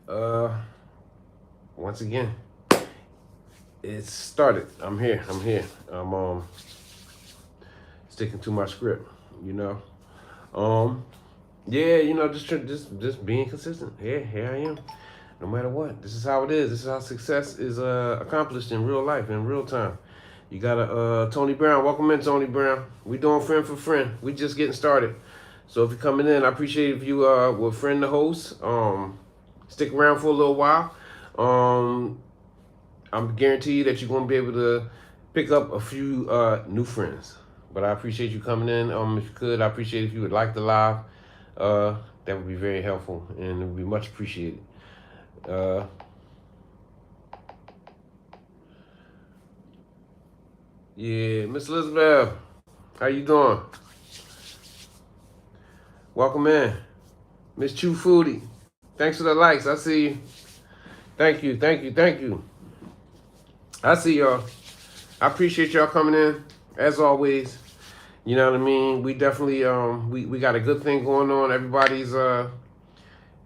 Uh, Once again, it's started. I'm here. I'm sticking to my script. You know. Um, yeah. Just being consistent. Here I am. No matter what, this is how it is. This is how success is accomplished in real life, in real time. You got Tony Brown. Welcome in, Tony Brown. We doing friend for friend. We just getting started. So if you're coming in, I appreciate if you will friend the host. Stick around for a little while. Um, I'm guaranteed that you're gonna be able to pick up a few new friends. But I appreciate you coming in. If you could, I appreciate if you would like the live. Uh, that would be very helpful and it would be much appreciated. Uh, yeah, Miss Elizabeth, how you doing? Welcome in, Miss Chew Foodie. Thanks for the likes. I see you. Thank you. I see y'all. I appreciate y'all coming in as always. You know what I mean? We definitely we got a good thing going on. Everybody's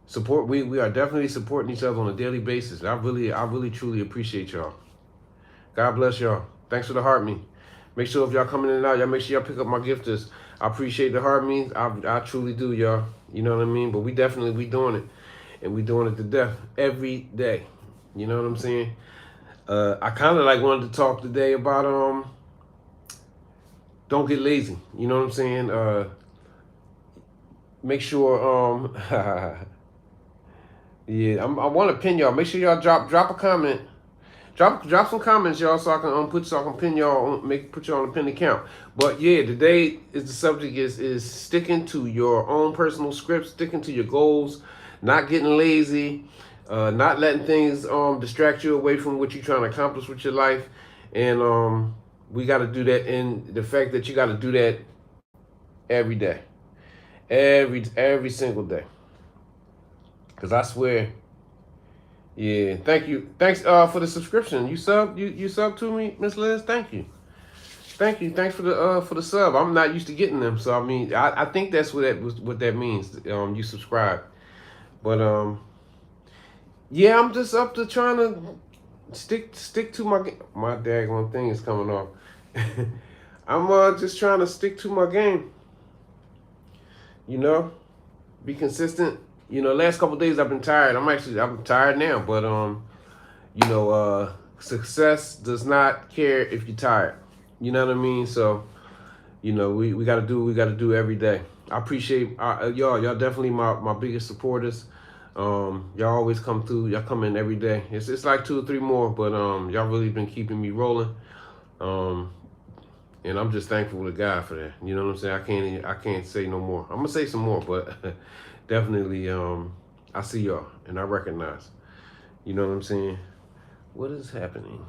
support. We are definitely supporting each other on a daily basis. I really truly appreciate y'all. God bless y'all. Thanks for the heart me. Make sure if y'all coming in and out, y'all make sure y'all pick up my gifters. I appreciate the heart me. I truly do, y'all. You know what I mean? But we doing it. And we doing it to death every day. You know what I'm saying? I kind of like wanted to talk today about don't get lazy. You know what I'm saying? Make sure yeah, I want to pin y'all. Make sure y'all drop a comment. Drop some comments, y'all, so I can pin y'all put you on a pin account. But yeah, today is the subject is sticking to your own personal script, sticking to your goals, not getting lazy, not letting things distract you away from what you're trying to accomplish with your life. And we got to do that. And the fact that you got to do that every day, every single day. Because I swear, yeah. Thank you. Thanks for the subscription. You sub to me, Miss Liz. Thank you. Thank you. Thanks for the sub. I'm not used to getting them, so I mean, I think that's what that means. You subscribe, but yeah, I'm just up to trying to stick to my daggone thing is coming off. I'm just trying to stick to my game. You know, be consistent. You know, last couple of days I've been tired. I'm tired now, but success does not care if you're tired. You know what I mean? So, we gotta do what we gotta do every day. I appreciate y'all. Y'all definitely my biggest supporters. Y'all always come through. Y'all come in every day. It's like 2 or 3 more, but y'all really been keeping me rolling. Um, and I'm just thankful to God for that. You know what I'm saying? I can't say no more. I'm gonna say some more, but definitely I see y'all and I recognize. You know what I'm saying? What is happening?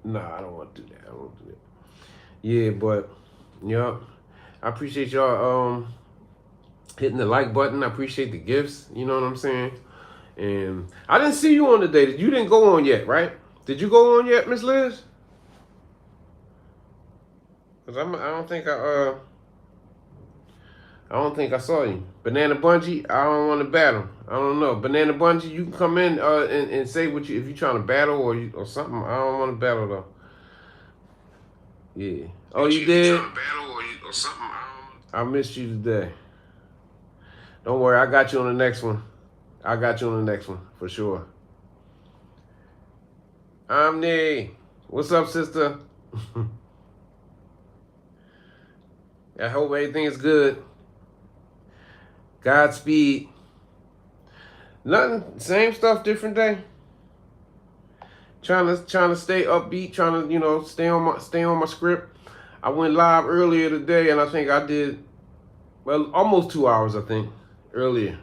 Nah, I don't want to do that. I don't want to do that. Yeah, but yeah, I appreciate y'all hitting the like button. I appreciate the gifts. You know what I'm saying? And I didn't see you on today. You didn't go on yet, right? Did you go on yet, Miss Liz? Cause I don't think I saw you. Banana Bungee, I don't want to battle. I don't know. Banana Bungee, you can come in and say what you if you're trying to battle or something. I don't want to battle though. Yeah. Oh, you did? Trying to battle or something. I missed you today. Don't worry, I got you on the next one. I got you on the next one for sure. Omni, what's up, sister? I hope everything is good. Godspeed. Nothing, same stuff, different day. Trying to stay upbeat, trying to stay on my script. I went live earlier today, and I think I did almost 2 hours. I think earlier.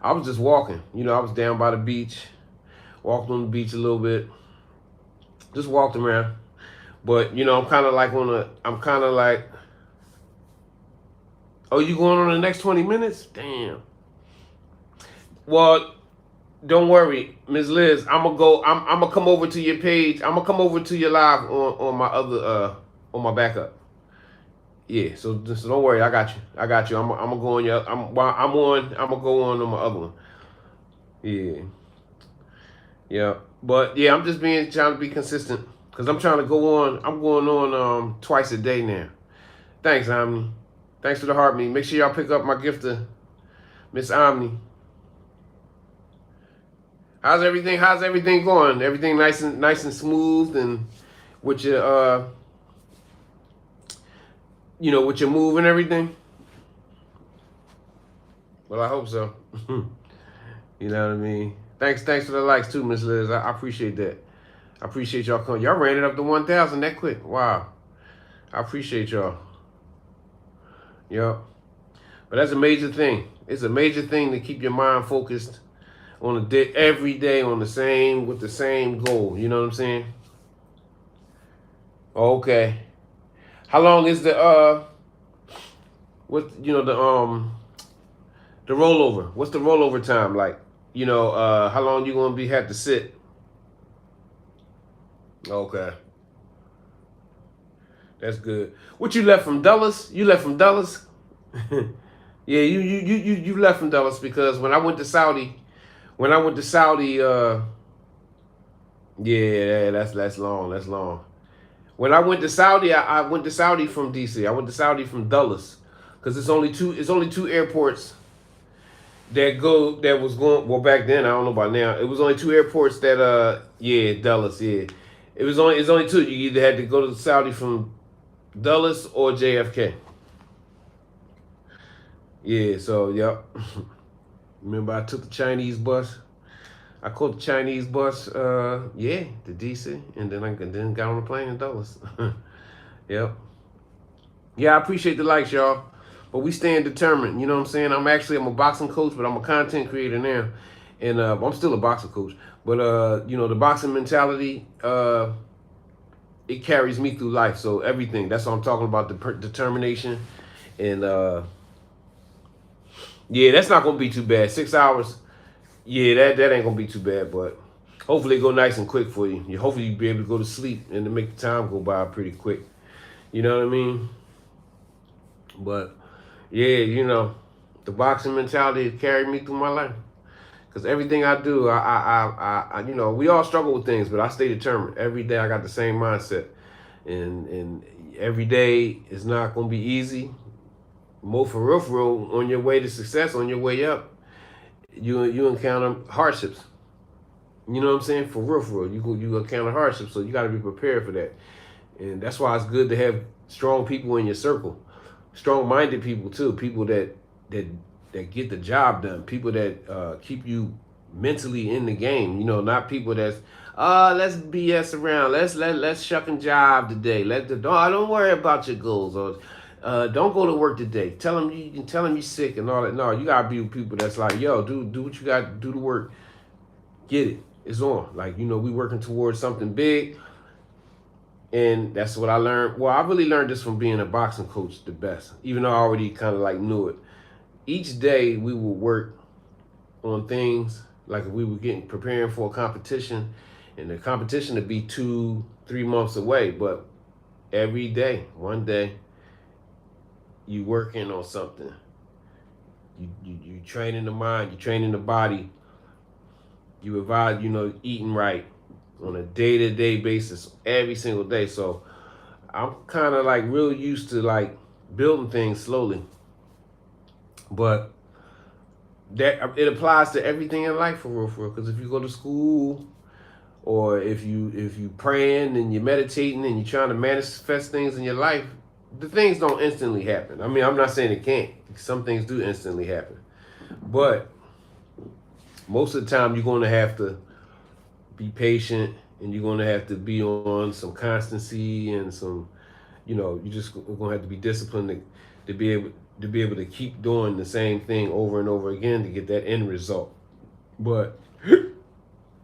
I was just walking. I was down by the beach, walked on the beach a little bit, just walked around. But I'm kind of like, oh, you going on the next 20 minutes? Damn. Well, don't worry, Ms. Liz. I'm gonna come over to your page. I'm gonna come over to your live on my other on my backup. Yeah, so don't worry. I got you. I'm gonna go on your. I'm gonna go on my other one. Yeah. Yeah. But yeah, I'm just trying to be consistent because I'm trying to go on. I'm going on twice a day now. Thanks, Omni. Thanks for the heart me. Make sure y'all pick up my gift to Miss Omni. How's everything? How's everything going? Everything nice and smooth, and with your with your move and everything. Well, I hope so. You know what I mean? Thanks for the likes too, Miss Liz. I appreciate that. I appreciate y'all coming. Y'all ran it up to 1,000 that quick. Wow. I appreciate y'all. Yep. But that's a major thing. It's a major thing to keep your mind focused on every day on the same goal. You know what I'm saying? Okay. How long is the the rollover? What's the rollover time like? How long you gonna have to sit? Okay. That's good. What you left from Dulles? You left from Dulles? Yeah, you left from Dulles because when I went to Saudi, yeah, that's long. That's long. When I went to Saudi, I went to Saudi from DC. I went to Saudi from Dulles because it's only two airports that was going. Well, back then I don't know about now. It was only two airports that Dulles, yeah. It's only two. You either had to go to Saudi from Dulles or JFK. Yeah, so yep. Remember I took the Chinese bus. I caught the Chinese bus, to DC, and then got on the plane in Dulles. Yep. Yeah, I appreciate the likes, y'all. But we staying determined. You know what I'm saying? I'm a boxing coach, but I'm a content creator now, and I'm still a boxing coach. But the boxing mentality, it carries me through life. So everything. That's what I'm talking about. The determination, and that's not gonna be too bad. 6 hours. Yeah, that ain't gonna be too bad, but hopefully it go nice and quick for you. Hopefully you be able to go to sleep and to make the time go by pretty quick. You know what I mean? But yeah, the boxing mentality has carried me through my life. Cause everything I do, I we all struggle with things, but I stay determined. Every day I got the same mindset, and every day is not gonna be easy. More for real, on your way to success, on your way up, you encounter hardships. You know what I'm saying? For real, you encounter hardships, so you got to be prepared for that. And that's why it's good to have strong people in your circle, strong-minded people too, people that get the job done, people that keep you mentally in the game. Not people that's let's BS around, let's shuck and jive today. Don't worry about your goals, or don't go to work today. Tell them you can tell them you're sick and all that. No, you gotta be with people that's like, yo, do what you got to do to work. Get it. It's on. Like, we working towards something big. And that's what I learned. Well, I really learned this from being a boxing coach the best, even though I already kind of like knew it. Each day we would work on things like if we were preparing for a competition, and the competition would be 2-3 months away. But every day, one day, you working on something. You training the mind, you training the body. You advise, eating right on a day-to-day basis every single day. So I'm kind of like real used to like building things slowly. But that it applies to everything in life for real. Because if you go to school, or if you praying and you're meditating and you're trying to manifest things in your life, the things don't instantly happen. I mean, I'm not saying it can't. Some things do instantly happen. But most of the time, you're going to have to be patient, and you're going to have to be on some constancy and some, you're just going to have to be disciplined to be able to keep doing the same thing over and over again to get that end result. But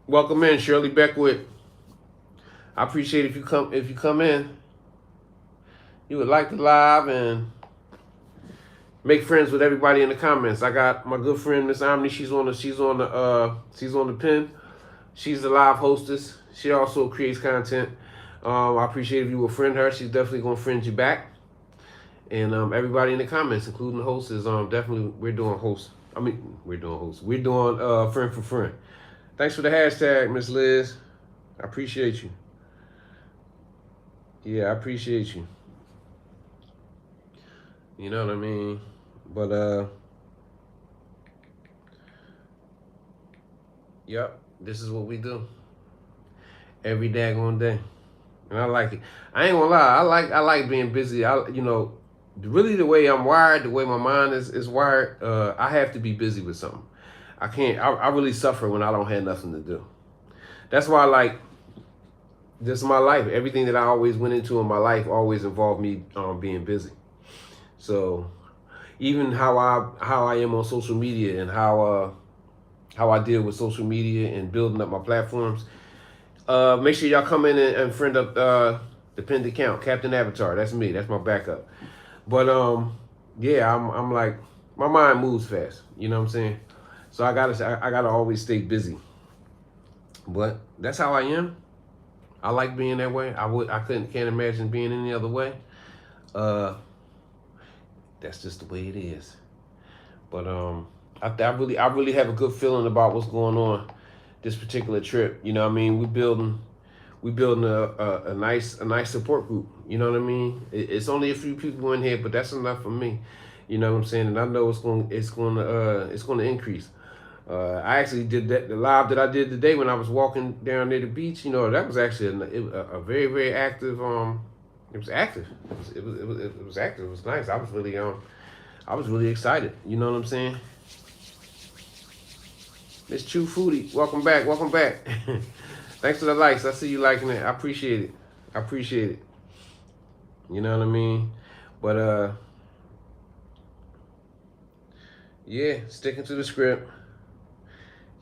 welcome in, Shirley Beckwith. I appreciate if you come in. You would like to live and make friends with everybody in the comments. I got my good friend Miss Omni. She's on the pin. She's the live hostess. She also creates content. I appreciate if you will friend her. She's definitely gonna friend you back. And everybody in the comments, including the hosts, is definitely we're doing hosts. I mean, we're doing host. We're doing friend for friend. Thanks for the hashtag, Miss Liz. I appreciate you. Yeah, I appreciate you. You know what I mean? But yep, this is what we do every daggone day, and I like it. I ain't gonna lie, I like being busy. Really the way I'm wired, the way my mind is wired. I have to be busy with something. I can't. I really suffer when I don't have nothing to do. That's why I like this. My life, everything that I always went into in my life, always involved me being busy. So even how I am on social media and how I deal with social media and building up my platforms. Make sure y'all come in and friend up the pinned account, Captain Avatar. That's me. That's my backup. But yeah, I'm like my mind moves fast. You know what I'm saying? So I gotta always stay busy. But that's how I am. I like being that way. Can't imagine being any other way. Uh, that's just the way it is. But I really have a good feeling about what's going on this particular trip. You know what I mean? We building a nice support group. You know what I mean? It's only a few people in here, but that's enough for me. You know what I'm saying? And I know it's going to increase. I actually did the live that I did today when I was walking down near the beach. You know, that was actually a very very active. It was active. It was active. It was nice. I was really excited. You know what I'm saying? Miss Chew Foodie, welcome back. Welcome back. Thanks for the likes. I see you liking it. I appreciate it. I appreciate it. You know what I mean? But yeah, sticking to the script.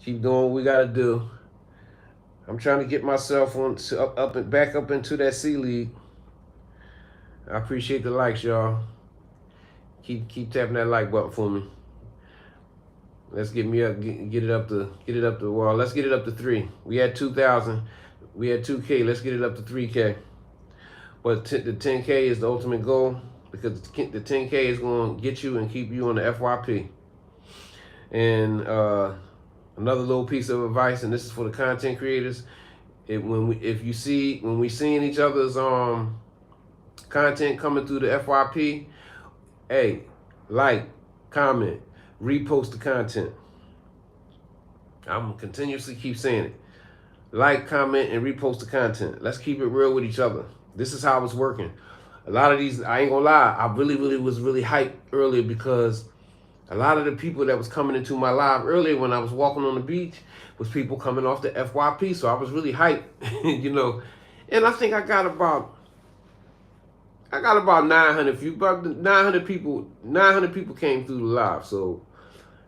Keep doing what we gotta do. I'm trying to get myself up and back up into that C League. I appreciate the likes, y'all. Keep tapping that like button for me. Let's get me up, get it up to well, let's get it up to 3. We had 2,000, we had 2K. Let's get it up to 3K. But the 10K is the ultimate goal because the 10K is going to get you and keep you on the FYP. And another little piece of advice, and this is for the content creators: when we seeing each other's content coming through the FYP, hey, like, comment, repost the content. I'm gonna continuously keep saying it. Like, comment, and repost the content. Let's keep it real with each other. This is how it's working. A lot of these, I ain't gonna lie, I really was really hyped earlier because a lot of the people that was coming into my live earlier when I was walking on the beach was people coming off the FYP. So I was really hyped, you know. And I think I got about 900 views, about 900 people came through the live. So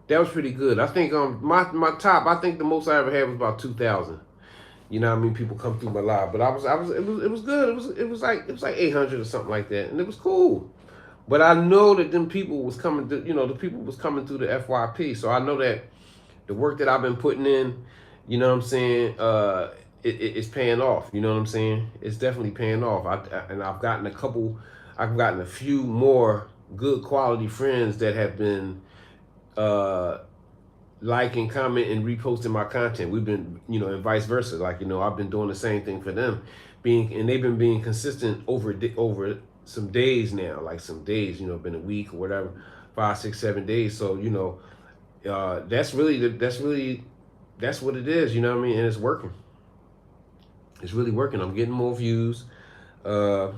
that was pretty good. I think my top, I think the most I ever had was about 2,000. You know what I mean? People come through my live, but it was good. It was like 800 or something like that, and it was cool. But I know that them people was coming to, the people was coming through the FYP. So I know that the work that I've been putting in, you know what I'm saying, it's paying off. You know what I'm saying? It's definitely paying off. I've gotten a few more good quality friends that have been liking, commenting, and reposting my content. We've been, and vice versa. Like, I've been doing the same thing for them, and they've been being consistent over some days now. Like some days, been a week or whatever, 5, 6, 7 days. So that's what it is. You know what I mean? And it's working. It's really working. I'm getting more views. I'm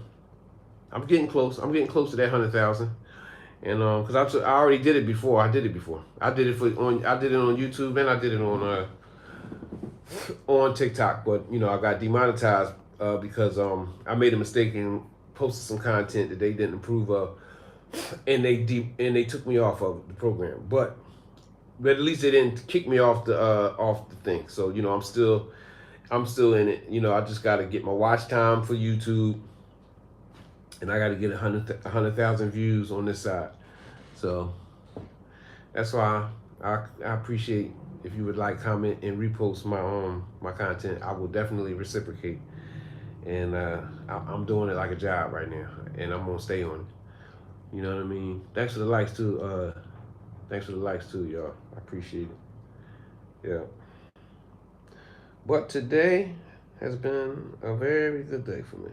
getting close. I'm getting close to that 100,000. And because I already did it before. I did it on YouTube, and I did it on TikTok. But I got demonetized because I made a mistake and posted some content that they didn't approve of, and they took me off of the program. But at least they didn't kick me off the thing. So I'm still in it. I just got to get my watch time for YouTube, and I got to get 100,000 views on this side. So that's why I appreciate if you would like, comment, and repost my content. I will definitely reciprocate, and I'm doing it like a job right now, and I'm gonna stay on it. You know what I mean? Thanks for the likes too. Thanks for the likes too, y'all. I appreciate it. Yeah. But today has been a very good day for me.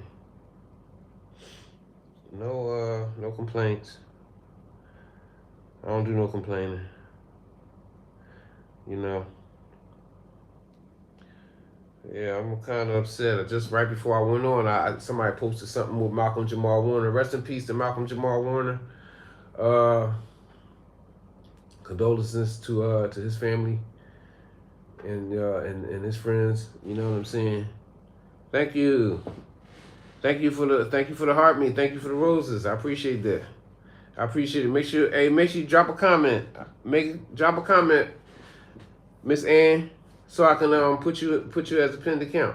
No complaints. I don't do no complaining. You know. Yeah, I'm kind of upset. Just right before I went on, somebody posted something with Malcolm Jamal Warner. Rest in peace to Malcolm Jamal Warner. Uh, Condolences to his family and his friends. You know what I'm saying? Thank you. Thank you for the heart me. Thank you for the roses. I appreciate that. I appreciate it. Make sure you drop a comment. Drop a comment, Miss Ann, so I can put you as a pinned account.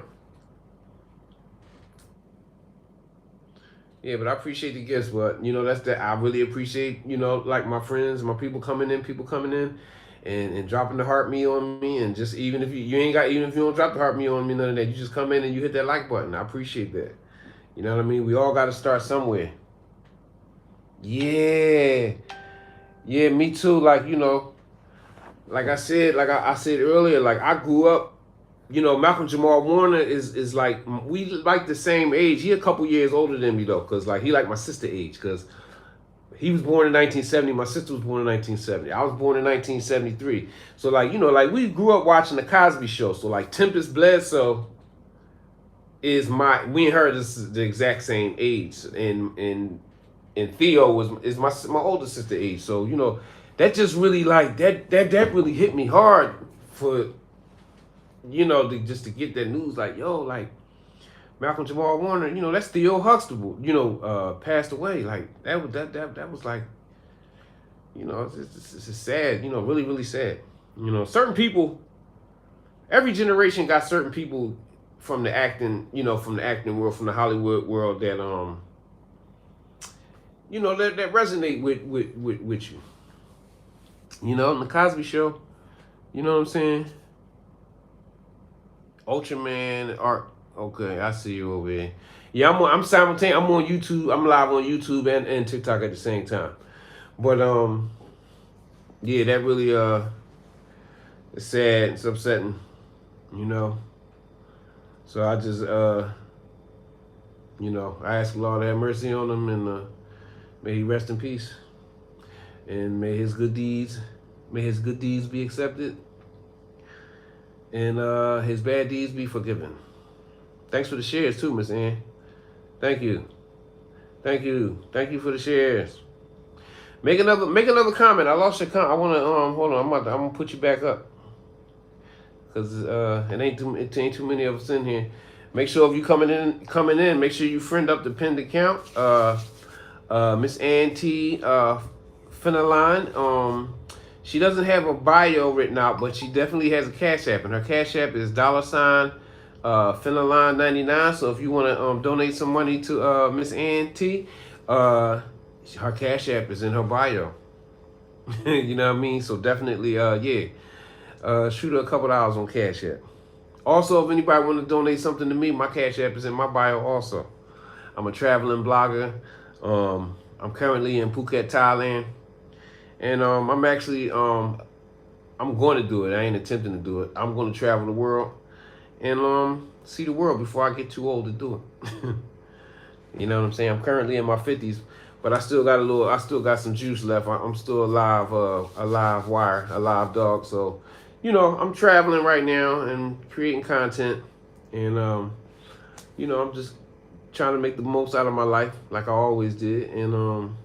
Yeah, but I appreciate the gifts. But that's that. I really appreciate like my friends, my people coming in, and dropping the heart me on me, and just even if even if you don't drop the heart me on me, none of that. You just come in and you hit that like button. I appreciate that. You know what I mean? We all got to start somewhere. Yeah, yeah, me too. Like like I said, I said earlier, like I grew up. Malcolm Jamal Warner is like we like the same age. He a couple years older than me though, cause like he like my sister age, cause he was born in 1970. My sister was born in 1970. I was born in 1973. So like like we grew up watching the Cosby Show. So like Tempest Bledsoe is we and her is the exact same age, and Theo is my older sister age. So that just really like that really hit me hard for just to get that news, like, yo, like, Malcolm Jamal Warner, that's Theo Huxtable, passed away. Like, that was like, it's sad, really, really sad. Certain people, every generation got certain people from the acting, from the acting world, from the Hollywood world that, that resonate with you. In the Cosby Show, you know what I'm saying? Ultraman Art. Okay, I see you over here. Yeah, I'm simultaneous. I'm on YouTube. I'm live on YouTube and TikTok at the same time. But yeah, that really it's sad. It's upsetting. So I just I ask the Lord to have mercy on him, and may he rest in peace, and may his good deeds be accepted, and his bad deeds be forgiven. Thanks for the shares too, Miss Ann. Thank you for the shares. Make another comment. I lost your comment. I want to hold on. I'm gonna put you back up, because it ain't too many of us in here. Make sure if you coming in, make sure you friend up the pinned account. Miss Ann T. Fenelon. She doesn't have a bio written out, but she definitely has a Cash App, and her Cash App is $Fenelon99. So if you want to donate some money to Miss Ann T, her Cash App is in her bio. You know what I mean? So definitely, shoot her a couple dollars on Cash App. Also, if anybody want to donate something to me, my Cash App is in my bio also. I'm a traveling blogger. I'm currently in Phuket, Thailand. And I'm actually, I'm going to do it. I ain't attempting to do it. I'm going to travel the world and see the world before I get too old to do it. You know what I'm saying? I'm currently in my 50s, but I still got some juice left. I'm still a live wire, a live dog. So, I'm traveling right now and creating content, and I'm just trying to make the most out of my life, like I always did. And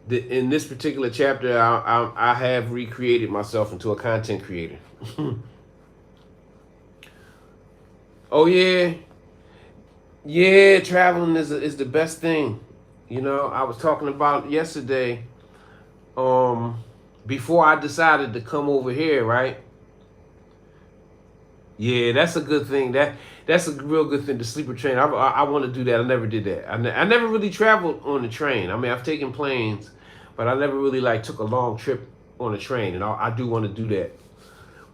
in this particular chapter, I have recreated myself into a content creator. Oh yeah, traveling is the best thing. I was talking about yesterday. Before I decided to come over here, right? Yeah, that's a good thing. That's a real good thing. The sleeper train. I want to do that. I never did that. I never really traveled on the train. I mean, I've taken planes, but I never really took a long trip on a train, and I do want to do that.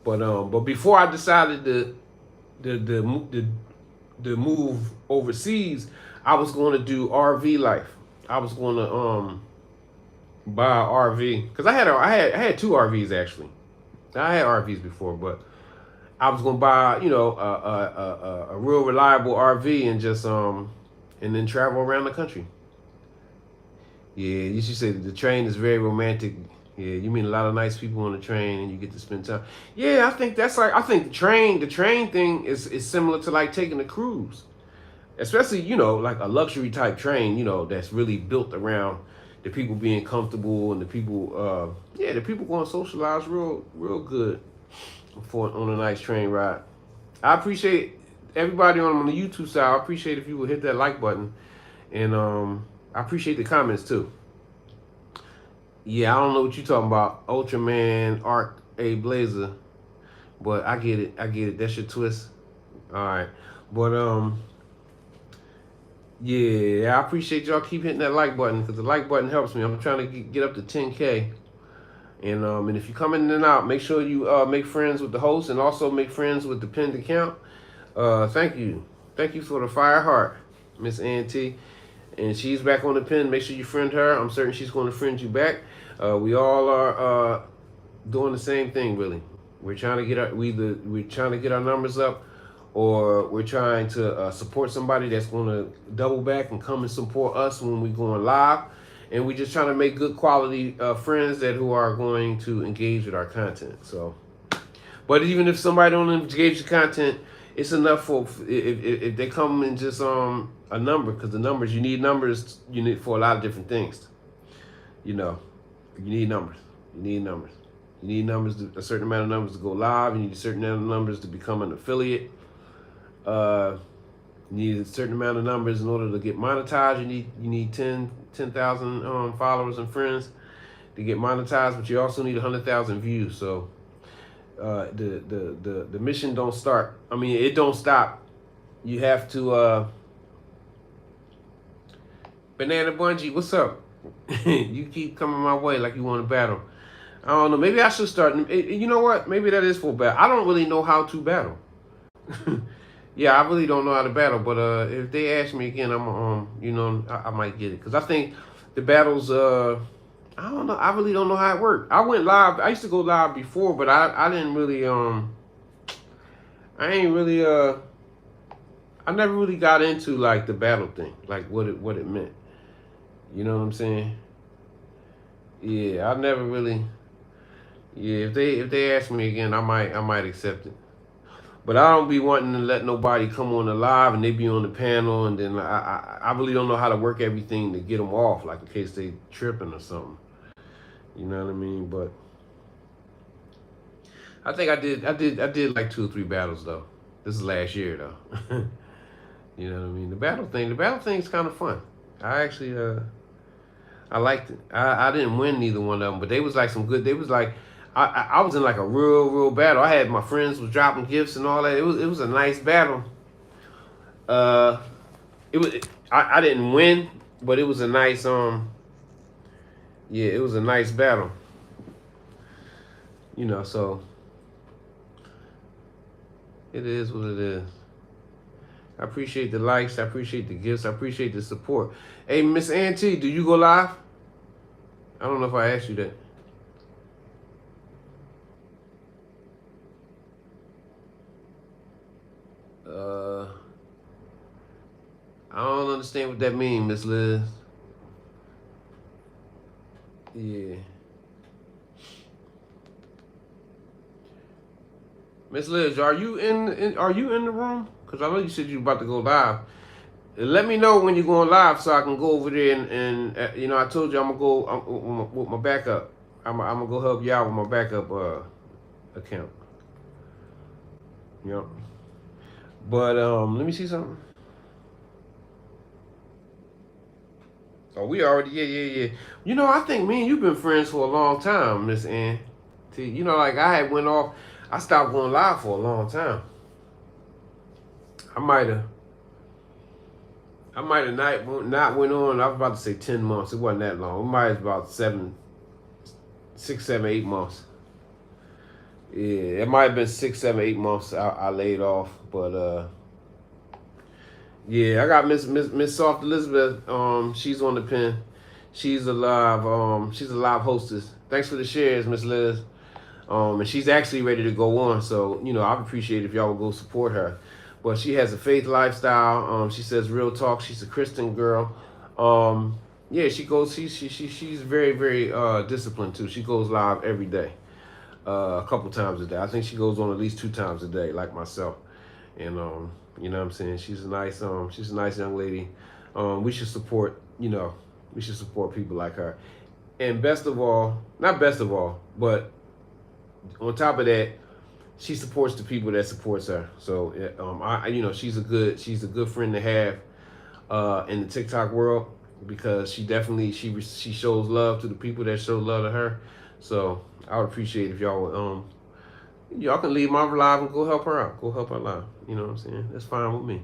But before I decided to move overseas, I was going to do RV life. I was going to buy an RV because I had two RVs actually. I had RVs before, but I was gonna buy a real reliable RV and just and then travel around the country. Yeah, you should say the train is very romantic. Yeah, you meet a lot of nice people on the train and you get to spend time. Yeah, I think the train thing is similar to like taking a cruise. Especially, like a luxury type train, that's really built around the people being comfortable and the people going to socialize real good for on a nice train ride. I appreciate everybody on the YouTube side. I appreciate if you would hit that like button, and I appreciate the comments too. Yeah, I don't know what you're talking about, Ultraman Arc A Blazer, but I get it. I get it. That's your twist. All right, but yeah, I appreciate y'all keep hitting that like button because the like button helps me. I'm trying to get up to 10K, and if you come in and out, make sure you make friends with the host and also make friends with the pinned account. Thank you for the fire heart, Miss Auntie, and she's back on the pin. Make sure you friend her. I'm certain she's going to friend you back. We all are doing the same thing, really. We're trying to get we're trying to get our numbers up, or we're trying to support somebody that's going to double back and come and support us when we're going live. And we're just trying to make good quality friends who are going to engage with our content. So, but even if somebody don't engage with content, it's enough for if they come in just a number, because the numbers you need for a lot of different things. You know, you need numbers. You need numbers. You need a certain amount of numbers to go live. You need a certain amount of numbers to become an affiliate. You need a certain amount of numbers in order to get monetized. You need 10,000 followers and friends to get monetized, but you also need 100,000 views. So the mission don't start. I mean, it don't stop. You have to. Banana Bungee, what's up? You keep coming my way like you want to battle. I don't know. Maybe I should start. You know what? Maybe that is for battle. I don't really know how to battle. Yeah, I really don't know how to battle. But if they ask me again, I might get it because I think the battles. I don't know. I really don't know how it worked. I went live. I used to go live before, but I didn't really I ain't really I never really got into like the battle thing, like what it meant. You know what I'm saying? Yeah, I never really. Yeah, if they ask me again, I might accept it. But I don't be wanting to let nobody come on the live and they be on the panel, and then I really don't know how to work everything to get them off, like in case they tripping or something. You know what I mean? But I think I did like 2 or 3 battles though. This is last year though. You know what I mean? The battle thing is kind of fun. I actually I liked it. I didn't win neither one of them, but they was like some good. They was like I was in like a real battle. I had my friends was dropping gifts and all that. It was a nice battle. Uh, it was I didn't win, but it was a nice yeah, it was a nice battle. So it is what it is. I appreciate the likes. I appreciate the gifts. I appreciate the support. Hey, Miss Auntie, do you go live? I don't know if I asked you that. Uh, I don't understand what that means, Miss Liz. Yeah, Miss Liz, are you in the room? Cause I know you said you were about to go live. Let me know when you're going live so I can go over there and I told you I'm gonna go with my backup. I'm gonna go help you out with my backup account. You know. But let me see something. Oh, we already yeah. I think me and you've been friends for a long time, Miss Ann. Like I had went off. I stopped going live for a long time. I might have. I might have not went on. I was about to say 10 months. It wasn't that long. It might have about 6, 7, 8 months. Yeah, it might have been 6, 7, 8 months. I laid off, but yeah, I got Miss Soft Elizabeth. She's on the pen. She's a live hostess. Thanks for the shares, Miss Liz. And she's actually ready to go on. So, I'd appreciate if y'all would go support her. But she has a faith lifestyle. She says real talk. She's a Christian girl. Yeah, she goes. She's very very disciplined too. She goes live every day, a couple times a day. I think she goes on at least 2 times a day, like myself. And you know what I'm saying. She's a nice young lady. We should support. We should support people like her. And best of all, not best of all, but on top of that, she supports the people that supports her. So she's a good friend to have in the TikTok world, because she definitely she shows love to the people that show love to her. So I would appreciate if y'all would y'all can leave my live and go help her out. Go help her live. You know what I'm saying? That's fine with me.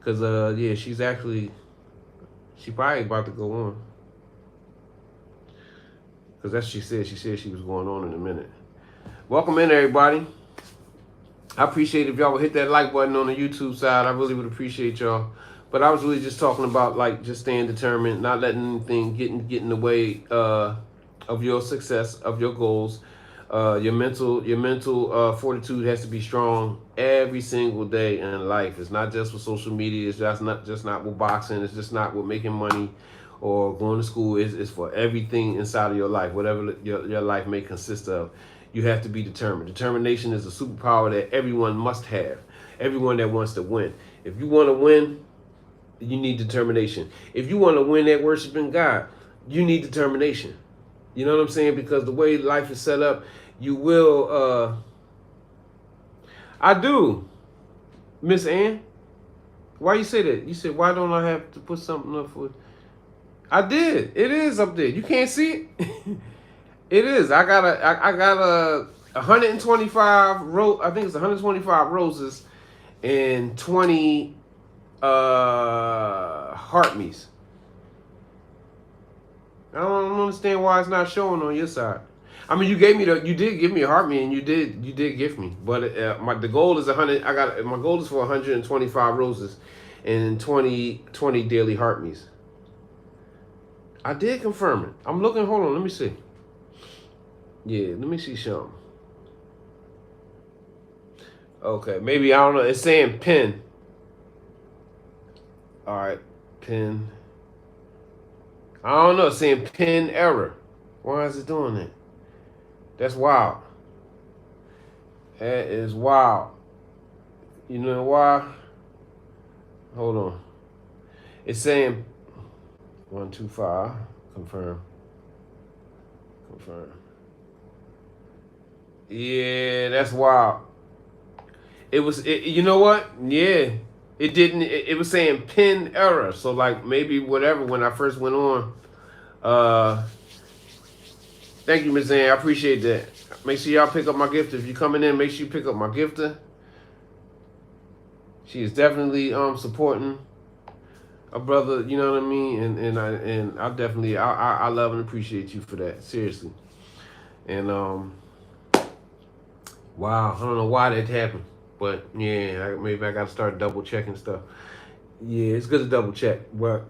Cause yeah, she probably about to go on. Cause that's what she said. She said she was going on in a minute. Welcome in, everybody. I appreciate if y'all would hit that like button on the YouTube side. I really would appreciate y'all. But I was really just talking about like just staying determined, not letting anything get in the way of your success, of your goals. Your mental fortitude has to be strong every single day in life. It's not just with social media. It's just not with boxing. It's just not with making money or going to school. It's for everything inside of your life, whatever your life may consist of. You have to be determined. Determination is a superpower that everyone must have. Everyone that wants to win. If you want to win, you need determination. If you want to win at worshiping God, you need determination. You know what I'm saying? Because the way life is set up, you will. I do, Miss Ann. Why you say that? You said, why don't I have to put something up for? I did. It is up there. You can't see it. It is. I got a 125 I think it's 125 roses and 20 heart me's. I don't understand why it's not showing on your side. I mean, you did give me a heart me, and you did gift me, but the goal is 100. My goal is for 125 roses and 20 daily heart me's. I did confirm it. I'm looking. Hold on, let me see. Yeah, let me see something. Okay, maybe, I don't know. It's saying pin. All right, pin. I don't know. It's saying pin error. Why is it doing that? That's wild. That is wild. You know why? Hold on. It's saying 125. Confirm. Yeah, that's wild. You know what? Yeah. It didn't. It was saying pin error. So like maybe whatever when I first went on. Thank you, Ms. Ann. I appreciate that. Make sure y'all pick up my gifter. If you're coming in, make sure you pick up my gifter. She is definitely supporting a brother. You know what I mean? And I definitely I love and appreciate you for that. Seriously. And wow, I don't know why that happened. But yeah, maybe I got to start double checking stuff. Yeah, it's good to double check. But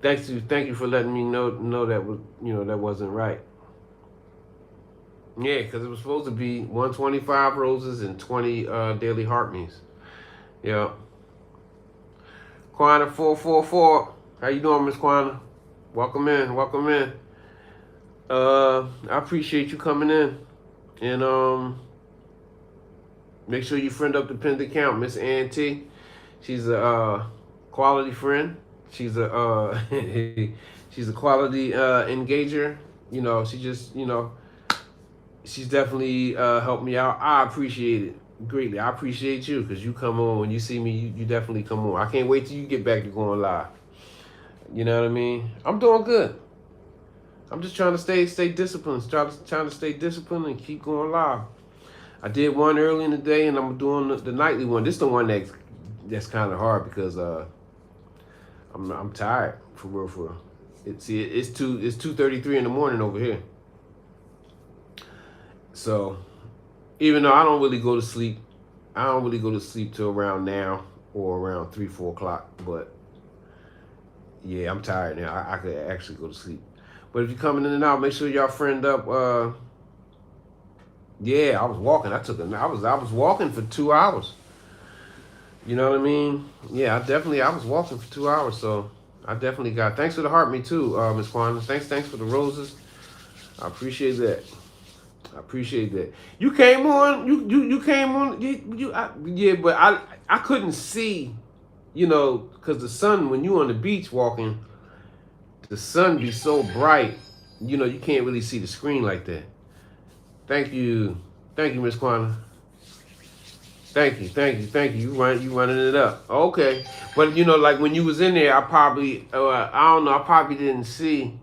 thank you for letting me know that wasn't right. Yeah, because it was supposed to be 125 roses and 20 daily heart me's. Yeah. Quana 444. How you doing, Miss Quana? Welcome in. I appreciate you coming in. And make sure you friend up the pinned account, Miss Ann T. She's a quality friend. She's a she's a quality engager. She's definitely helped me out. I appreciate it greatly. I appreciate you because you come on when you see me. You definitely come on. I can't wait till you get back to going live. You know what I mean? I'm doing good. I'm just trying to stay disciplined. Trying to stay disciplined and keep going live. I did one early in the day, and I'm doing the nightly one. This is the one that's kind of hard because I'm tired for real. It's 2:33 in the morning over here. So even though I don't really go to sleep till around now or around 3-4 o'clock. But Yeah, I'm tired now. I could actually go to sleep. But if you're coming in and out, make sure y'all friend up. Yeah, I was walking. I was walking for 2 hours. You know what I mean? Yeah, I was walking for 2 hours, so I definitely got. Thanks for the heart, me too, Miss Kwana. Thanks for the roses. I appreciate that. I appreciate that. You came on. You came on. Yeah, but I couldn't see. You know, because the sun, when you on the beach walking, the sun be so bright. You know, you can't really see the screen like that. Thank you, Miss Kwana. Thank you. You running it up. Okay, but you know, like when you was in there, I don't know, I probably didn't see.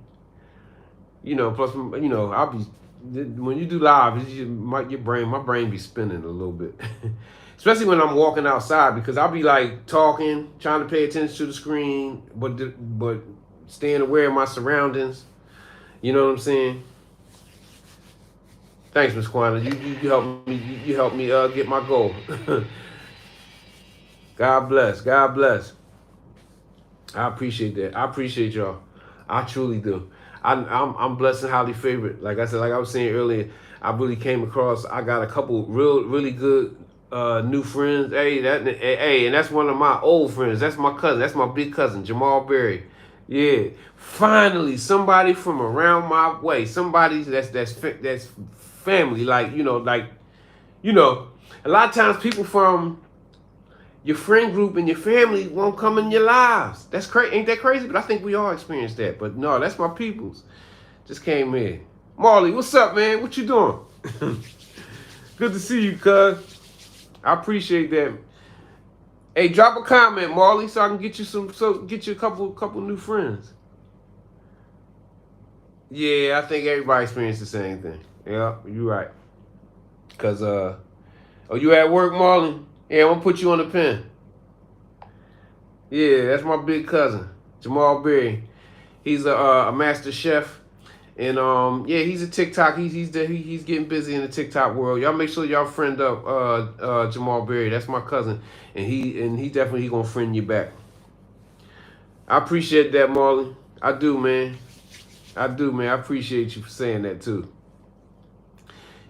You know, plus, you know, I'll be when you do live, my brain be spinning a little bit, especially when I'm walking outside because I'll be like talking, trying to pay attention to the screen, but staying aware of my surroundings. You know what I'm saying? Thanks, Miss Kwana. You helped me. You helped me get my goal. God bless. God bless. I appreciate that. I appreciate y'all. I truly do. I'm blessed and highly favored. Like I said, like I was saying earlier, I really came across. I got a couple really good new friends. Hey, and that's one of my old friends. That's my cousin. That's my big cousin, Jamal Berry. Yeah, finally somebody from around my way. Somebody that's family. You know, a lot of times people from your friend group and your family won't come in your lives. That's crazy. Ain't that crazy? But I think we all experienced that. But no, that's my peoples. Just came in. Marley, what's up, man? What you doing? Good to see you, cuz. I appreciate that. Hey, drop a comment, Marley, so I can get you a couple new friends. Yeah, I think everybody experienced the same thing. Yeah, you're right. Cause you at work, Marley? Yeah, I'm gonna put you on the pen. Yeah, that's my big cousin, Jamal Berry. He's a master chef, and yeah, he's a TikTok. He's getting busy in the TikTok world. Y'all make sure y'all friend up Jamal Berry. That's my cousin, and he definitely gonna friend you back. I appreciate that, Marley. I do, man. I do, man. I appreciate you for saying that too.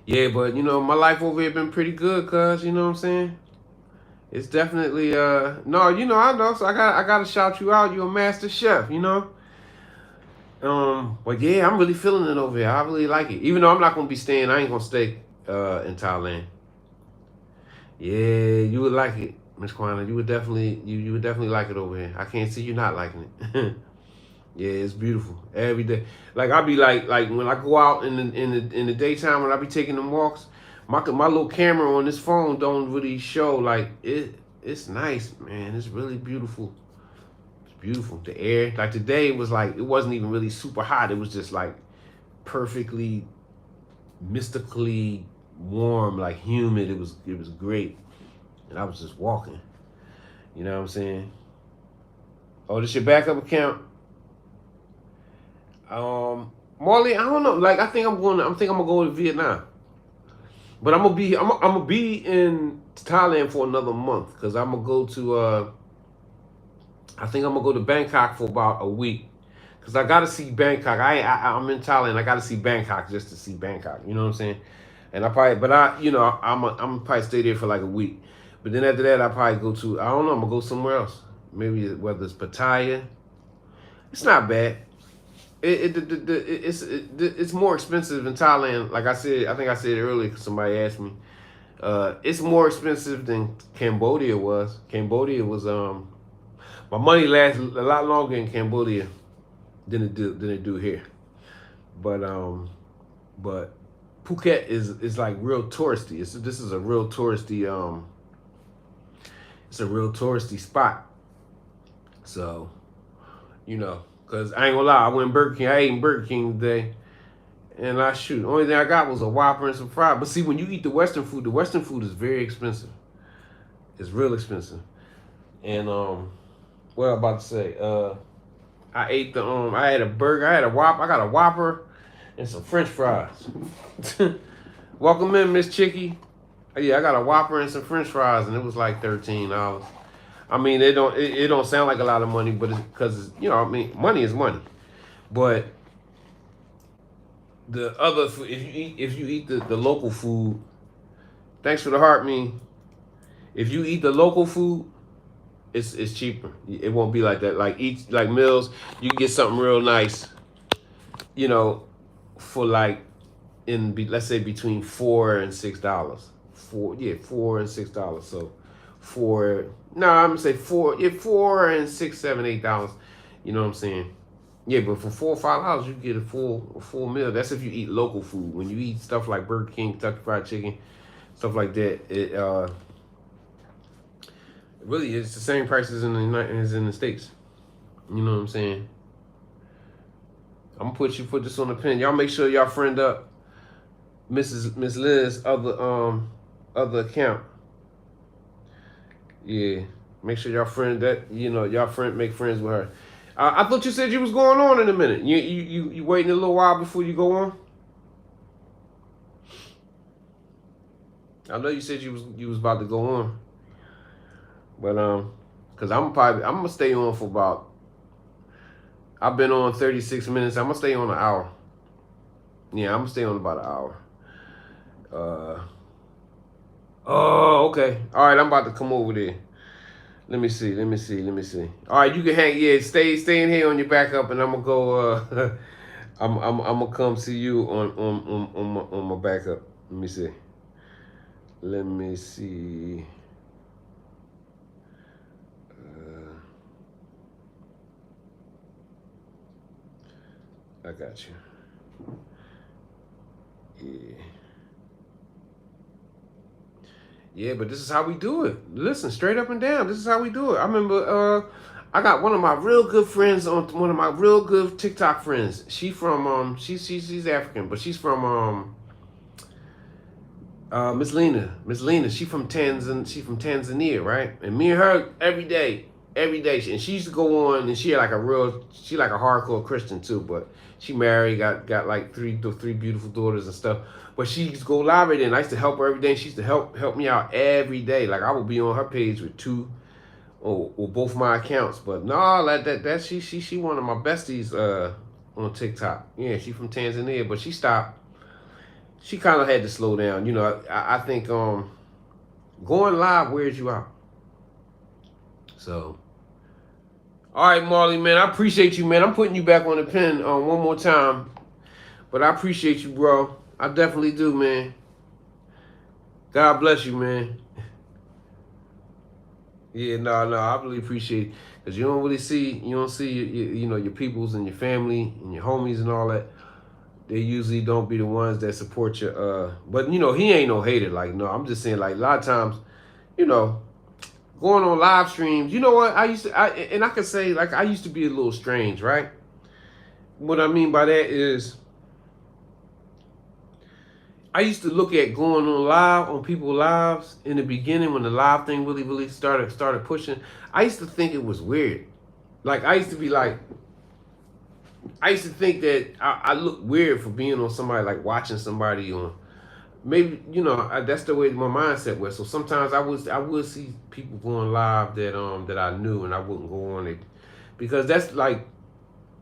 Yeah, but you know, my life over here been pretty good, cuz, you know what I'm saying? It's definitely no, you know, I know, so I gotta shout you out. You're a master chef, you know? But yeah, I'm really feeling it over here. I really like it. Even though I'm not gonna be staying, I ain't gonna stay in Thailand. Yeah, you would like it, Miss Kwana. You would definitely like it over here. I can't see you not liking it. Yeah, it's beautiful every day. Like I be like when I go out in the daytime when I be taking them walks, my little camera on this phone don't really show like it. It's nice, man. It's really beautiful. It's beautiful. The air, like today, was like it wasn't even really super hot. It was just like perfectly, mystically warm, like humid. It was great, and I was just walking. You know what I'm saying? Oh, this your backup account? Marley, I don't know. Like, I think I'm gonna go to Vietnam, but I'm gonna be in Thailand for another month because I'm gonna go to. I think I'm gonna go to Bangkok for about a week because I gotta see Bangkok. I'm in Thailand. I gotta see Bangkok just to see Bangkok. You know what I'm saying? And I'm probably stay there for like a week, but then after that I probably go to. I don't know. I'm gonna go somewhere else. Maybe whether it's Pattaya. It's not bad. It's more expensive in Thailand. Like I said, I think I said it earlier because somebody asked me. It's more expensive than Cambodia was. Cambodia was my money lasts a lot longer in Cambodia than it do here. But Phuket is like real touristy. This is a real touristy it's a real touristy spot. So, you know. Cause I ain't gonna lie, I went Burger King. I ate in Burger King today, and only thing I got was a Whopper and some fries. But see, when you eat the Western food is very expensive. It's real expensive. And what I'm about to say, I ate I had a burger, I had a Whopper, I got a Whopper and some French fries. Welcome in, Miss Chicky. Yeah, I got a Whopper and some French fries, and it was like $13. I mean, it don't sound like a lot of money, but it's because you know, I mean, money is money. But the other food, if you eat the local food, thanks for the heart, me. If you eat the local food, it's cheaper. It won't be like that. Like eat like meals, you can get something real nice, you know, for like let's say between $4 and $6. $4 and $6. So I'm gonna say four and $6, $7, $8. You know what I'm saying? Yeah, but for $4 or $5 you get a full meal. That's if you eat local food. When you eat stuff like Burger King, Kentucky Fried Chicken, stuff like that, it really it's the same prices as in the States. You know what I'm saying? I'm gonna put this on the pen. Y'all make sure y'all friend up Miss Liz other account. Yeah. Make sure y'all friend that y'all make friends with her. I thought you said you was going on in a minute. You waiting a little while before you go on? I know you said you was about to go on. But cause I'm gonna stay on for about I've been on 36 minutes. I'm gonna stay on an hour. Yeah, I'm gonna stay on about an hour. Oh, okay. All right, I'm about to come over there. Let me see. All right, you can hang. Yeah, stay in here on your backup, and I'm gonna go. I'm gonna come see you on my backup. Let me see. Let me see. I got you. Yeah. Yeah, but this is how we do it. Listen, straight up and down. This is how we do it. I remember I got one of my real good friends on one of my real good TikTok friends. She from she's African, but she's from Miss Lena. Miss Lena, she from Tanzania, right? And me and her every day. And she used to go on and she like a hardcore Christian too, but she married, got like three beautiful daughters and stuff. But she used to go live every day, and I used to help her every day. And she used to help me out every day. Like I would be on her page with two or both my accounts. But no, that she one of my besties on TikTok. Yeah, she from Tanzania, but she stopped. She kind of had to slow down. You know, I think going live wears you out. So, all right, Marley, man, I appreciate you, man. I'm putting you back on the pen one more time, but I appreciate you, bro. I definitely do, man. God bless you, man. Yeah, no, I really appreciate it because you don't see your peoples and your family and your homies and all that. They usually don't be the ones that support you. But he ain't no hater. Like, no, I'm just saying, like, a lot of times, you know, going on live streams. You know what? I can say, like, I used to be a little strange, right? What I mean by that is, I used to look at going on live on people's lives in the beginning when the live thing really started pushing. I used to think it was weird. Like, I used to think that I looked weird for being on somebody, like watching somebody on. Maybe that's the way my mindset was. So sometimes I would see people going live that I knew, and I wouldn't go on it because that's like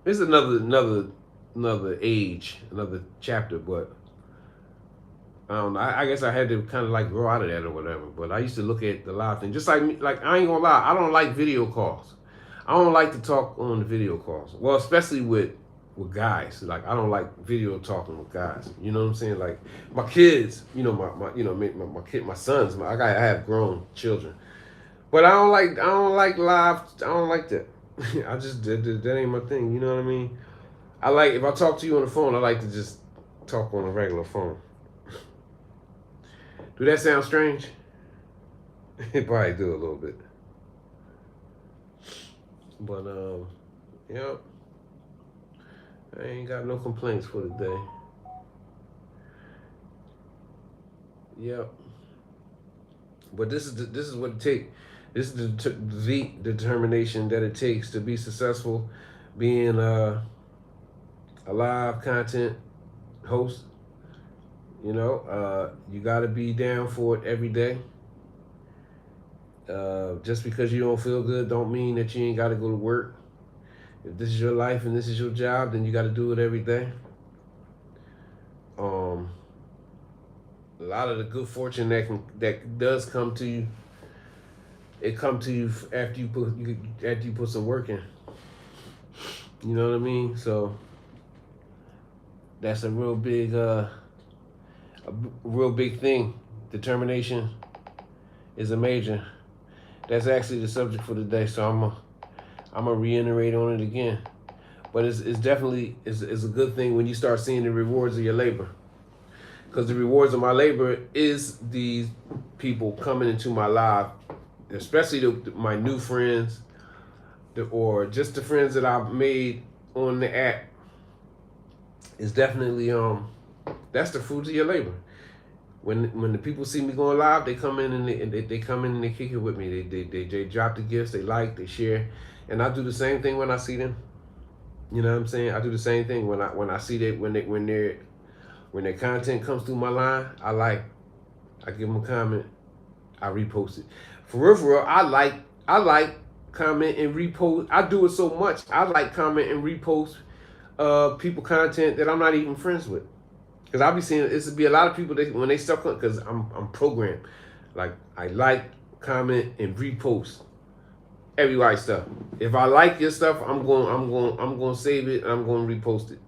it's another age, another chapter. But I don't know. I guess I had to kind of like grow out of that or whatever. But I used to look at the live thing just like me. Like I ain't gonna lie, I don't like video calls. I don't like to talk on the video calls. Well, especially with guys. Like I don't like video talking with guys. You know what I'm saying? Like my kids, my sons. I have grown children, but I don't like live. I don't like that. I just that ain't my thing. You know what I mean? I like if I talk to you on the phone, I like to just talk on a regular phone. Do that sound strange? It probably do a little bit. But yeah, I ain't got no complaints for today. Yep. But this is what it takes. This is the determination that it takes to be successful, being a live content host. You got to be down for it every day. Just because you don't feel good don't mean that you ain't got to go to work. If this is your life and this is your job, then you got to do it every day. Um, a lot of the good fortune that does come to you, it come to you after you put some work in. You know what I mean? So that's a real big thing. Determination is a major. That's actually the subject for today. So I'm gonna reiterate on it again. But it's definitely it's a good thing when you start seeing the rewards of your labor. Because the rewards of my labor is these people coming into my life, especially my new friends, or just the friends that I've made on the app. It's definitely that's the fruits of your labor. When the people see me going live, they come in and they come in and they kick it with me. They drop the gifts, they like, they share, and I do the same thing when I see them. You know what I'm saying? I do the same thing when I see that when their content comes through my line. I give them a comment, I repost it. For real, I like, comment and repost. I do it so much. I like, comment and repost people content that I'm not even friends with. Because I'll be seeing it's be a lot of people that when they start because I'm programmed. Like I like, comment, and repost everybody's stuff. If I like your stuff, I'm going to save it and I'm going to repost it.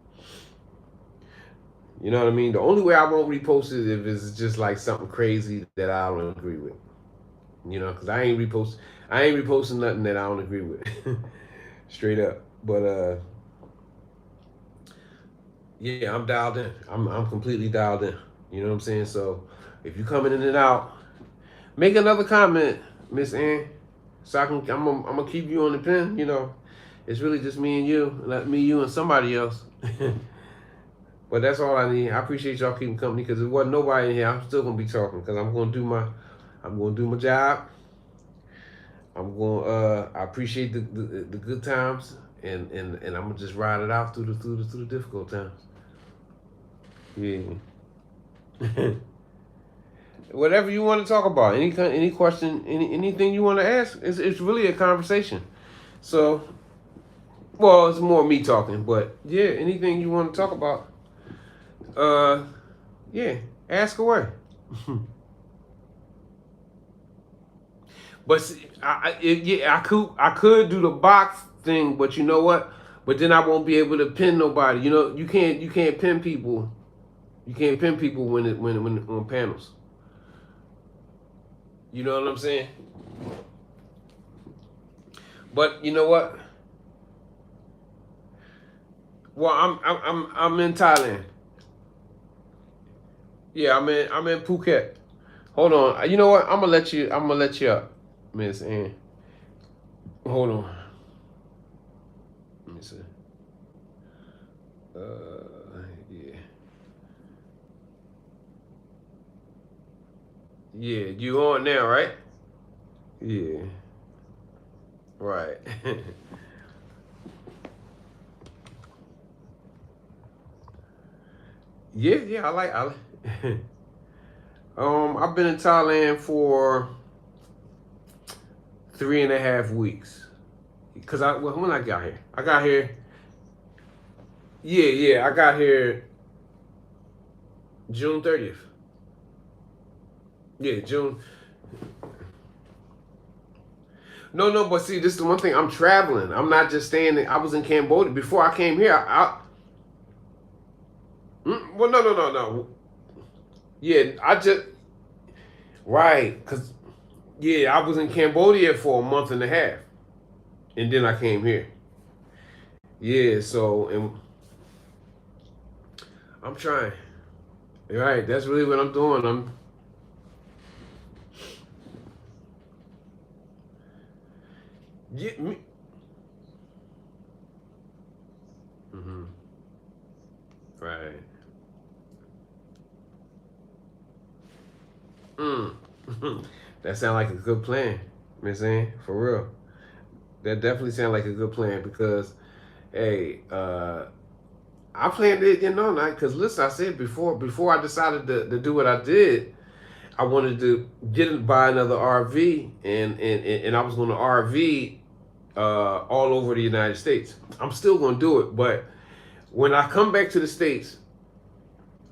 You know what I mean? The only way I won't repost it if it's just like something crazy that I don't agree with. You know, because I ain't reposting nothing that I don't agree with. Straight up. But yeah, I'm dialed in. I'm completely dialed in. You know what I'm saying? So if you coming in and out, make another comment, Miss Ann. So I'm gonna keep you on the pen. You know, it's really just me and you, you and somebody else. But that's all I need. I appreciate y'all keeping company because there wasn't nobody in here. I'm still gonna be talking because I'm gonna do my job. I appreciate the good times and I'm gonna just ride it out through the difficult times. Yeah. Whatever you want to talk about, any question, anything you want to ask, it's really a conversation. So, well, it's more me talking, but yeah, anything you want to talk about, yeah, ask away. But see, I could do the box thing, but you know what? But then I won't be able to pin nobody. You know, you can't pin people. You can't pin people when on panels. You know what I'm saying? But you know what? Well, I'm in Thailand. Yeah, I'm in Phuket. Hold on. You know what? I'm gonna let you up, Miss Ann. Hold on. Let me see. Yeah. Yeah, you on now, right? Yeah. Right. Yeah, I like I've been in Thailand for 3.5 weeks. Cause when I got here. Yeah, I got here June 30th. Yeah, June. No, but see, this is the one thing. I'm traveling. I'm not just staying. I was in Cambodia before I came here. Well, no. Yeah, I just right, cause yeah, I was in Cambodia for a month and a half, and then I came here. Yeah, so and I'm trying. Right, that's really what I'm doing. I'm yeah, me. Hmm. Right. Mm. That sounds like a good plan, Miss Ann, for real. That definitely sounds like a good plan because, hey, I planned it, not because listen, I said before I decided to do what I did, I wanted to buy another RV, and I was going to RV all over the United States. I'm still going to do it, but when I come back to the States,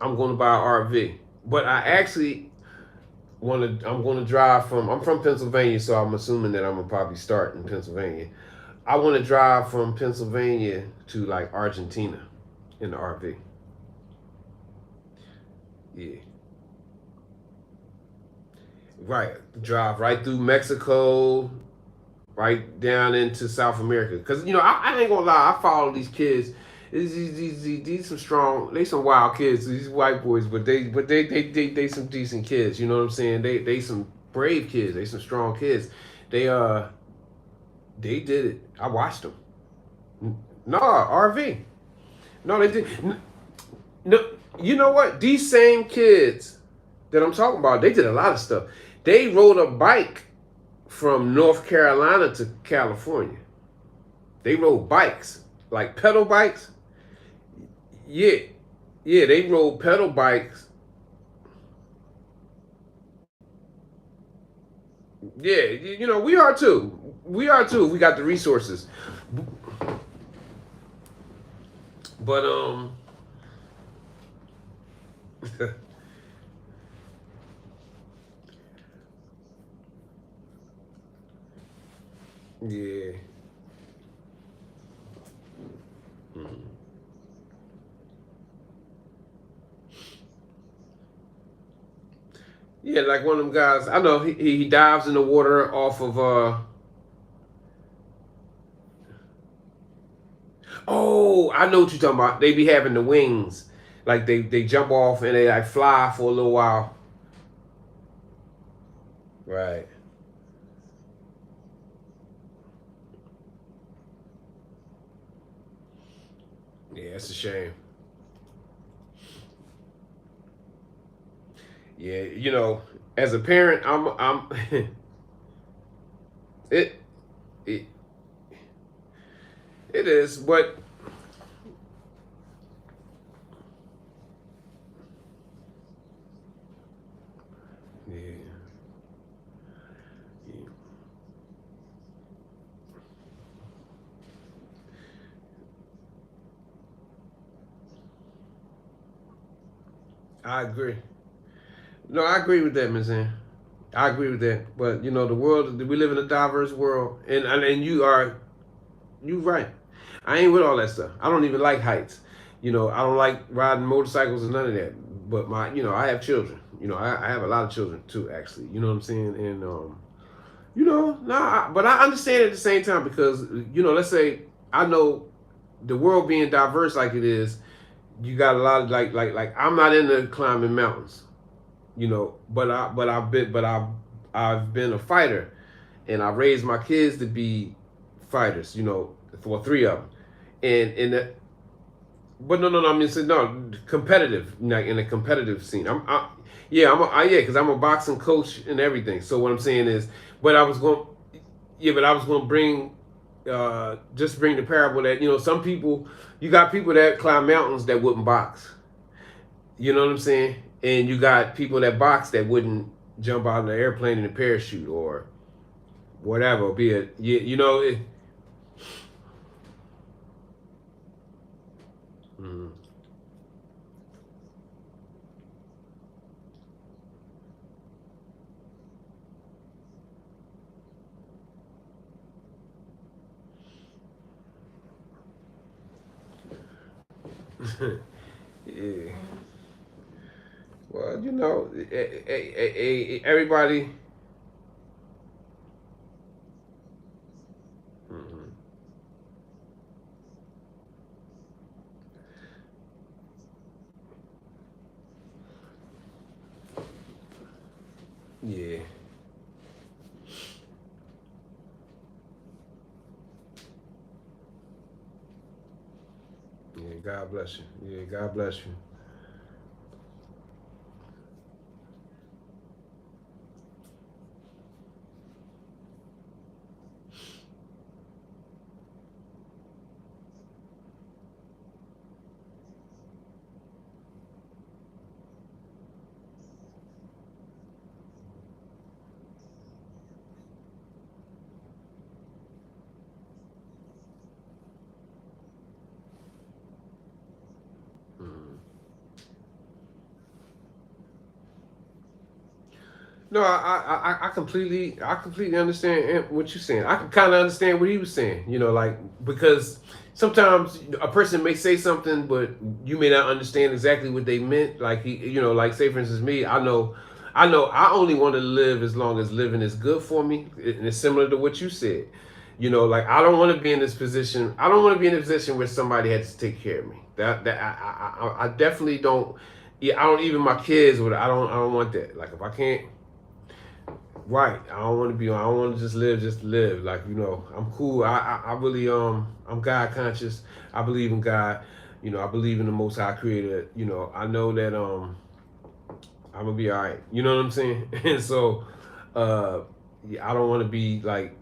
I'm going to buy an RV. But I actually want to. I'm going to drive from. I'm from Pennsylvania, so I'm assuming that I'm gonna probably start in Pennsylvania. I want to drive from Pennsylvania to like Argentina in the RV. Yeah, right. Drive right through Mexico, right down into South America. Cause I ain't gonna lie, I follow these kids. These some strong, they some wild kids. These white boys, but they some decent kids. You know what I'm saying? They some brave kids. They some strong kids. They they did it. I watched them. No RV. No, they did. No, you know what? These same kids that I'm talking about, they did a lot of stuff. They rode a bike from North Carolina to California. They rode bikes, like pedal bikes. Yeah, yeah, they rode pedal bikes. Yeah, we are too. We are too. We got the resources. But yeah. Mhm. Yeah, like one of them guys. I know he dives in the water off of Oh, I know what you're talking about. They be having the wings. Like they jump off and they like fly for a little while. Right. Yeah, it's a shame. Yeah, as a parent, I'm it it it is, but yeah, yeah, I agree. No, I agree with that, Ms. Ann. I agree with that. But the world we live in a diverse world, and you right. I ain't with all that stuff. I don't even like heights. I don't like riding motorcycles and none of that. But I have children. I have a lot of children too, actually. You know what I'm saying? And nah. But I understand at the same time because let's say I know the world being diverse like it is. You got a lot of like I'm not into climbing mountains. I've been a fighter, and I raised my kids to be fighters. For three of them, and but no. I mean, so no competitive, like in a competitive scene. Yeah, yeah, because I'm a boxing coach and everything. So what I'm saying is, but I was going, yeah, but I was going to bring, just bring the parable that some people, you got people that climb mountains that wouldn't box. You know what I'm saying? And you got people that box that wouldn't jump out of the airplane in a parachute or whatever. Be it, It, mm, yeah. Well, everybody. Mhm. Yeah. Yeah. God bless you. Yeah. God bless you. No, I completely understand what you're saying. I can kind of understand what he was saying. Like, because sometimes a person may say something, but you may not understand exactly what they meant. Like like say for instance, me, I know, I only want to live as long as living is good for me, and it's similar to what you said. Like I don't want to be in this position. I don't want to be in a position where somebody has to take care of me. That I definitely don't. Yeah, I don't even my kids would. I don't want that. Like if I can't. Right. I don't want to be on. I don't want to just live. Like I'm cool. I really I'm God conscious. I believe in God. I believe in the Most High Creator. I know that I'm gonna be all right. You know what I'm saying? And so, uh, yeah, I don't want to be like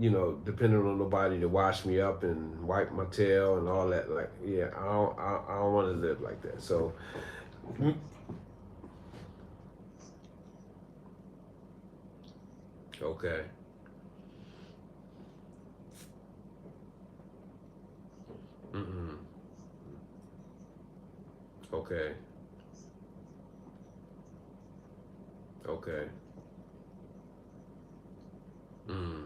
dependent on nobody to wash me up and wipe my tail and all that. Like, yeah, I don't want to live like that. So, mm, okay, mm-mm, okay, okay, mm,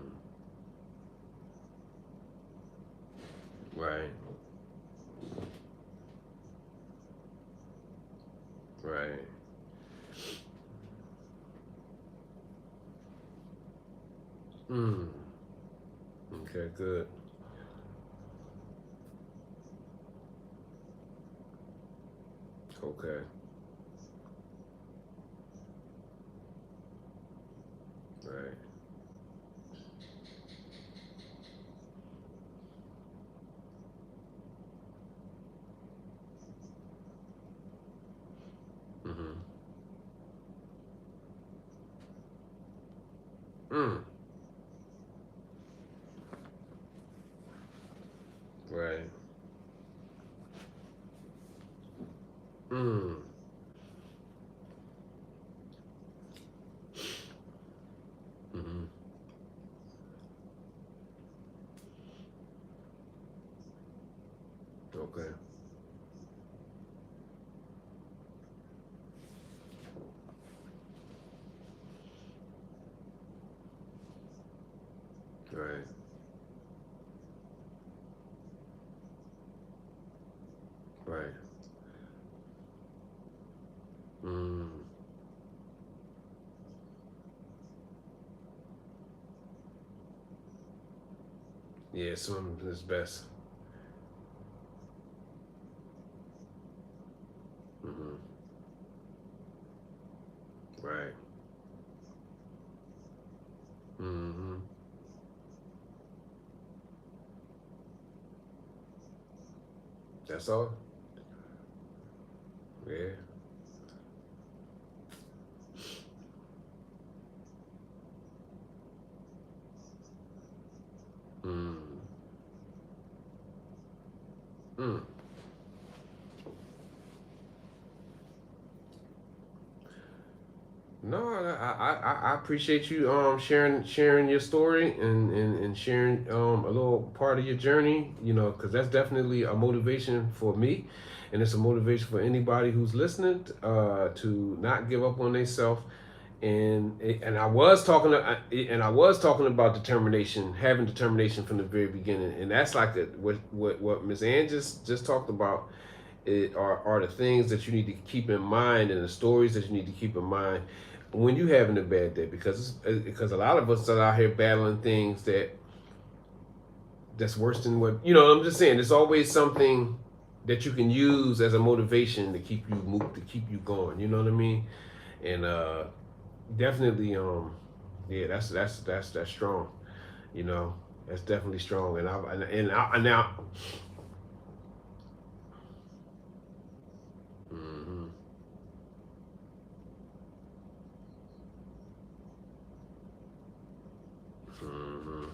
right, right, mm, okay, good, okay, right, mm-hmm, mm, right, mm, mm-hmm, okay, right, right, mm, yeah, some is best, mm-hmm, right, mm-hmm, that's all, yeah, mm, mm. No, I appreciate you sharing your story and sharing a little part of your journey. Because that's definitely a motivation for me, and it's a motivation for anybody who's listening to not give up on themselves. And I was talking about determination, having determination from the very beginning, and that's like what Miss Ann just talked about. Are the things that you need to keep in mind and the stories that you need to keep in mind when you having a bad day, because a lot of us are out here battling things that's worse than what I'm just saying. There's always something that you can use as a motivation to keep you move to keep you going. You know what I mean? And definitely, yeah, that's strong. You know, that's definitely strong. And now, hmm, hmm,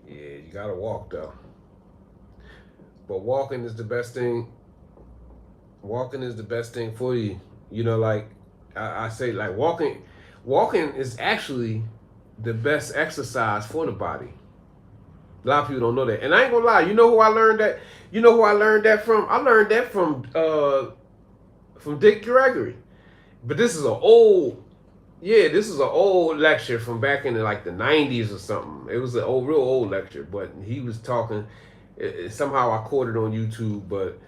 yeah, you gotta walk though. But walking is the best thing. Walking is the best thing for you. Like I say, like walking is actually the best exercise for the body. A lot of people don't know that, and I ain't gonna lie. You know who I learned that? You know who I learned that from? I learned that from Dick Gregory. But this is an old. Yeah, this is an old lecture from back in like the '90s or something. It was an old, real old lecture, but he was talking. Somehow I caught it on YouTube, but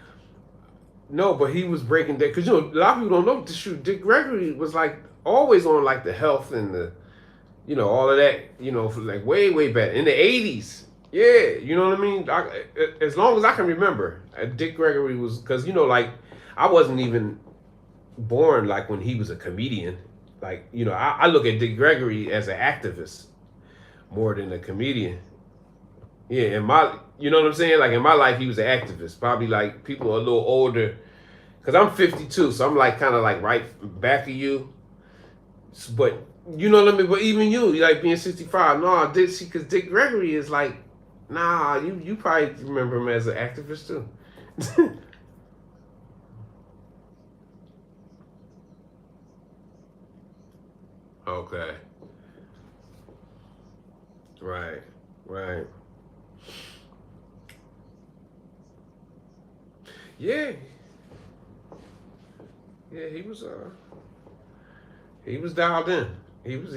no, but he was breaking down because a lot of people don't know. Shoot, Dick Gregory was like always on like the health and the all of that. For like way way back in the '80s. Yeah, you know what I mean. As long as I can remember, Dick Gregory was because like I wasn't even born like when he was a comedian. Like I look at Dick Gregory as an activist more than a comedian. Yeah, in my you know what I'm saying. Like in my life, he was an activist. Probably like people a little older, because I'm 52, so I'm like kind of like right back of you. But you know what I mean. But even you like being 65. No, because Dick Gregory is like, nah. You probably remember him as an activist too. Okay. Right. Right. Yeah. Yeah. He was dialed in. He was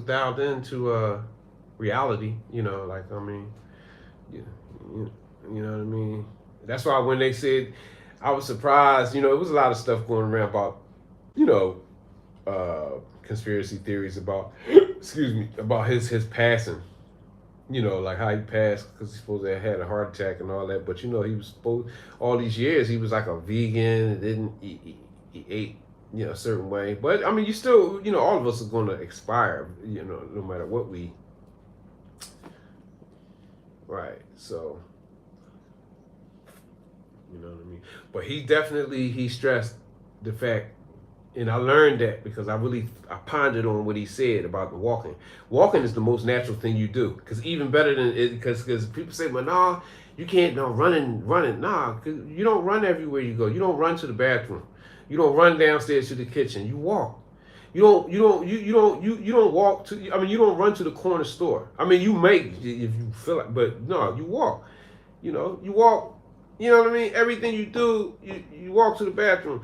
dialed into reality. Like I mean, you, you, you know what I mean. That's why when they said, I was surprised. It was a lot of stuff going around about you know conspiracy theories about excuse me about his passing. Like how he passed because he's supposed to have had a heart attack and all that. But he was supposed all these years he was like a vegan and didn't he ate a certain way. But I mean, you still all of us are going to expire. No matter what we right. So you know what I mean. But he stressed the fact, and I learned that because I pondered on what he said about the walking. Walking is the most natural thing you do because even better than it because people say, well, nah, you can't no running nah, 'cause you don't run everywhere you go. You don't run to the bathroom. You don't run downstairs to the kitchen. You walk. You don't walk to. I mean, you don't run to the corner store. I mean, you make if you feel like, but no, you walk. You walk. You know what I mean? Everything you do, you walk to the bathroom.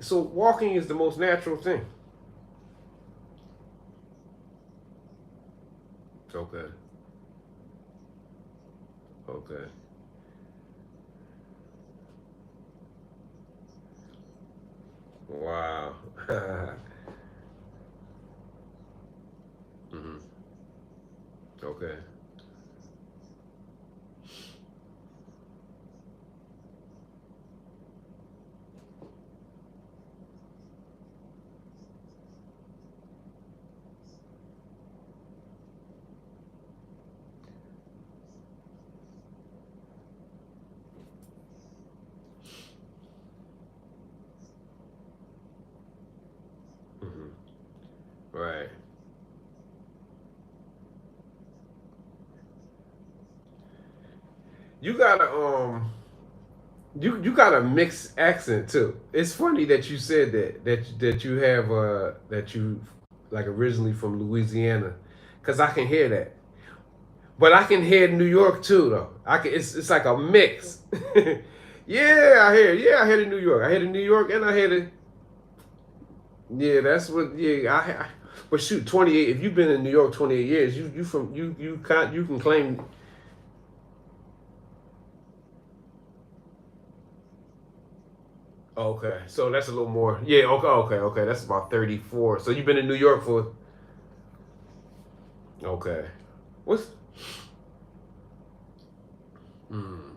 So walking is the most natural thing. Okay. Okay. Wow. hmm Okay. hmm Right. You got you got a mixed accent too. It's funny that you said that you have that you like originally from Louisiana, cause I can hear that. But I can hear New York too though. I can. It's like a mix. Yeah, I hear. Yeah, I hear the New York. I hear the New York, and I hear the. Yeah, that's what. Yeah, but shoot, 28. If you've been in New York 28 years, you can claim. Okay, so that's a little more. Yeah. Okay. Okay. Okay. That's about 34. So you've been in New York for. Okay. What's. Hmm.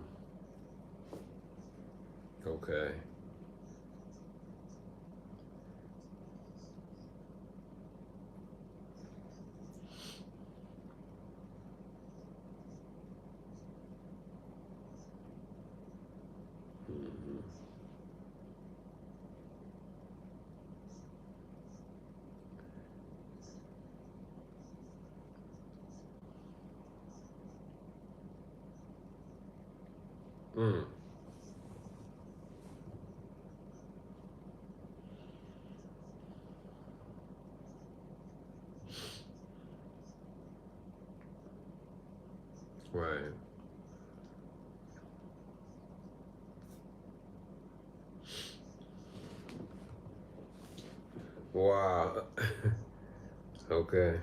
Okay. hmm Mm. Right. Wow. Okay.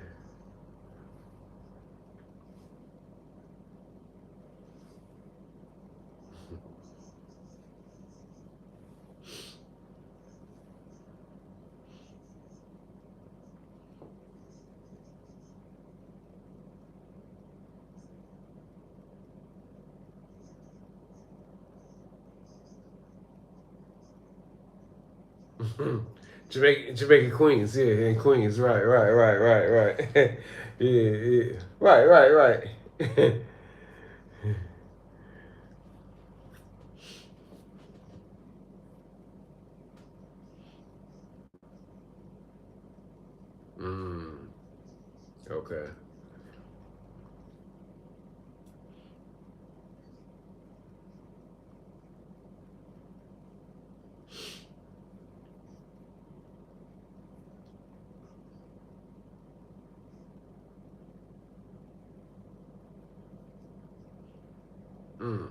Jamaica Queens, yeah, in Queens, right. Yeah, yeah, right. Mm, okay. Mm,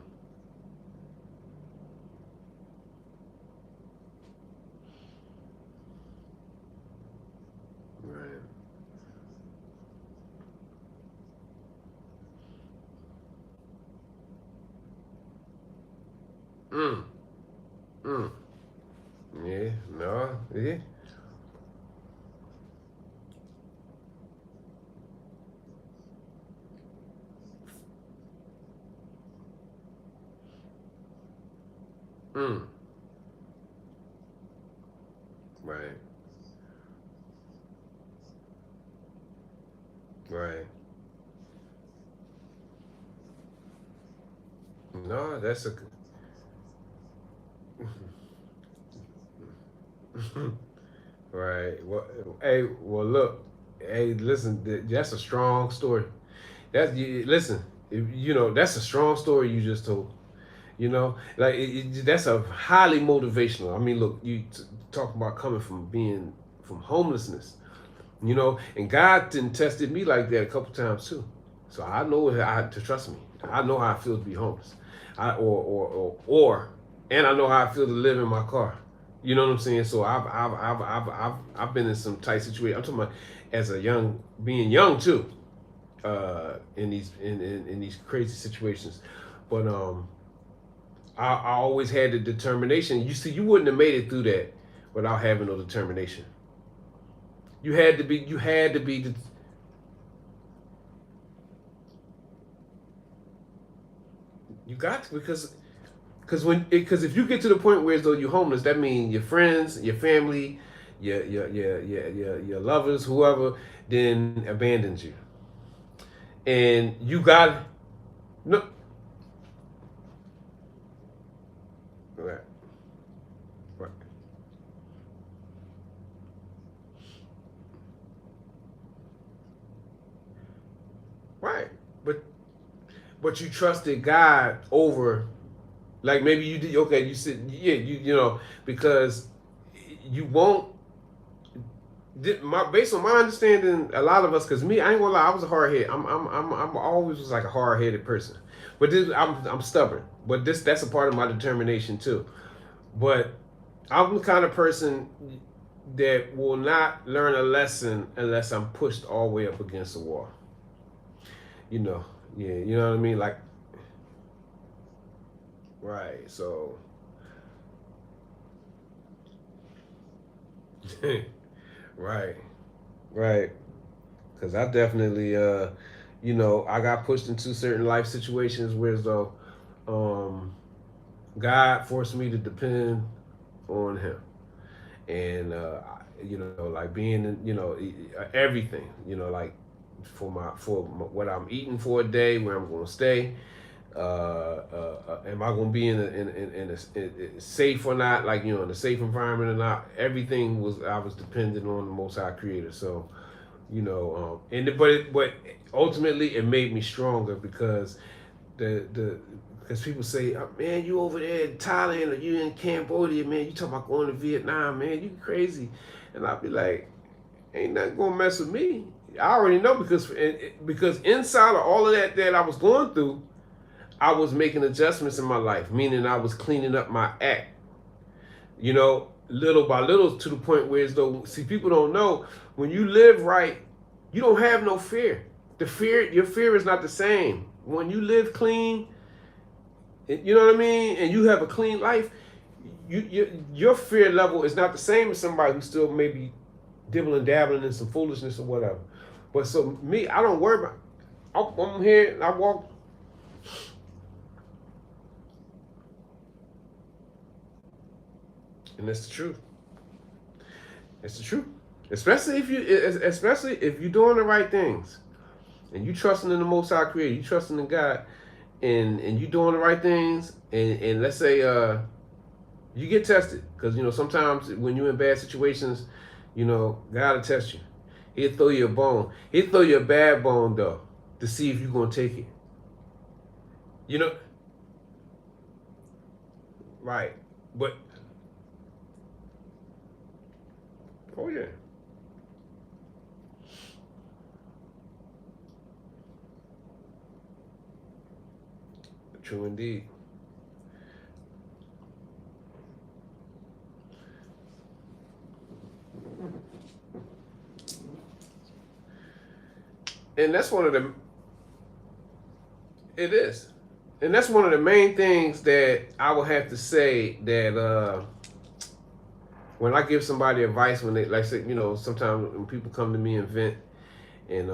right. Mm, mm. Yeah, no, yeah. Mm, right, right. No, that's a right. Well, hey, well, look, hey, listen, that's a strong story. That's listen, that's a strong story you just told. Like that's a highly motivational. I mean, look, talk about coming from being from homelessness, and God didn't tested me like that a couple times too. So I know how to trust me. I know how I feel to be homeless, and I know how I feel to live in my car. You know what I'm saying? So I've been in some tight situations. I'm talking about as a being young too, in these crazy situations, but I always had the determination. You see, you wouldn't have made it through that without having no determination. You had to be, you got to, because if you get to the point where as though you're homeless, that means your friends, your family, your lovers, whoever, then abandons you, and you got no right, right, right. But you trusted God over. Like maybe you did okay. You said yeah. Because you won't. Based on my understanding, a lot of us, because me, I ain't gonna lie, I was a hard head. I'm always was like a hard headed person, but I'm stubborn. But that's a part of my determination too. But I'm the kind of person that will not learn a lesson unless I'm pushed all the way up against the wall. You know, yeah, you know what I mean. Like right, so right, right. Because I definitely, I got pushed into certain life situations where as though um, God forced me to depend on Him, and like being, everything, like for what I'm eating for a day, where I'm going to stay. Am I going to be in a safe or not? Like in a safe environment or not? Everything I was dependent on the Most High Creator. So but ultimately it made me stronger because because people say, oh, man, you over there in Thailand or you in Cambodia, man, you talking about going to Vietnam, man, you crazy, and I'll be like, ain't nothing gonna mess with me. I already know because inside of all of that I was going through, I was making adjustments in my life, meaning I was cleaning up my act. You know, little by little to the point where as though, see, people don't know, when you live right, you don't have no fear. Your fear is not the same. When you live clean, you know what I mean, and you have a clean life, your fear level is not the same as somebody who still maybe dibbling dabbling in some foolishness or whatever. But so me, I don't worry about. I'm here and I walk. And that's the truth. It's the truth. Especially if you're doing the right things, and you trusting in the Most High Creator, you trusting in God, and you doing the right things, and let's say you get tested, because sometimes when you're in bad situations, God will test you. He'll throw you a bone. He'll throw you a bad bone though, to see if you're gonna take it. You know, right? But oh yeah. True indeed. And that's one of the. It is, and that's one of the main things that I would have to say that when I give somebody advice, when they like say, sometimes when people come to me and vent, and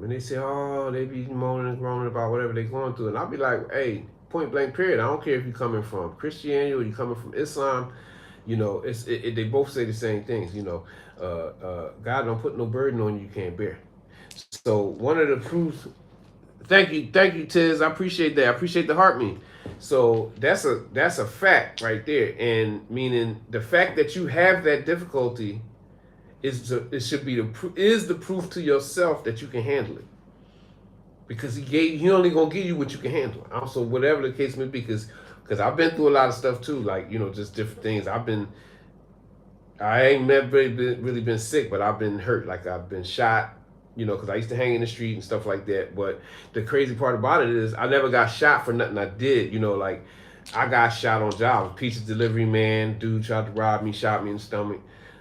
they say, oh, they be moaning and groaning about whatever they're going through, and I'll be like, hey, point blank period. I don't care if you're coming from Christianity or you're coming from Islam. They both say the same things. God don't put no burden on you can't bear. So one of the proofs. Thank you, Tiz. I appreciate that. I appreciate the heart me. So that's a fact right there, and meaning the fact that you have that difficulty it should be the proof to yourself that you can handle it, because he only gonna give you what you can handle. Also, whatever the case may be, because I've been through a lot of stuff too, like just different things. I ain't never really been sick, but I've been hurt. Like I've been shot, because I used to hang in the street and stuff like that. But the crazy part about it is I never got shot for nothing I did. Like I got shot on job. Pizza delivery man, dude tried to rob me, shot me in the stomach.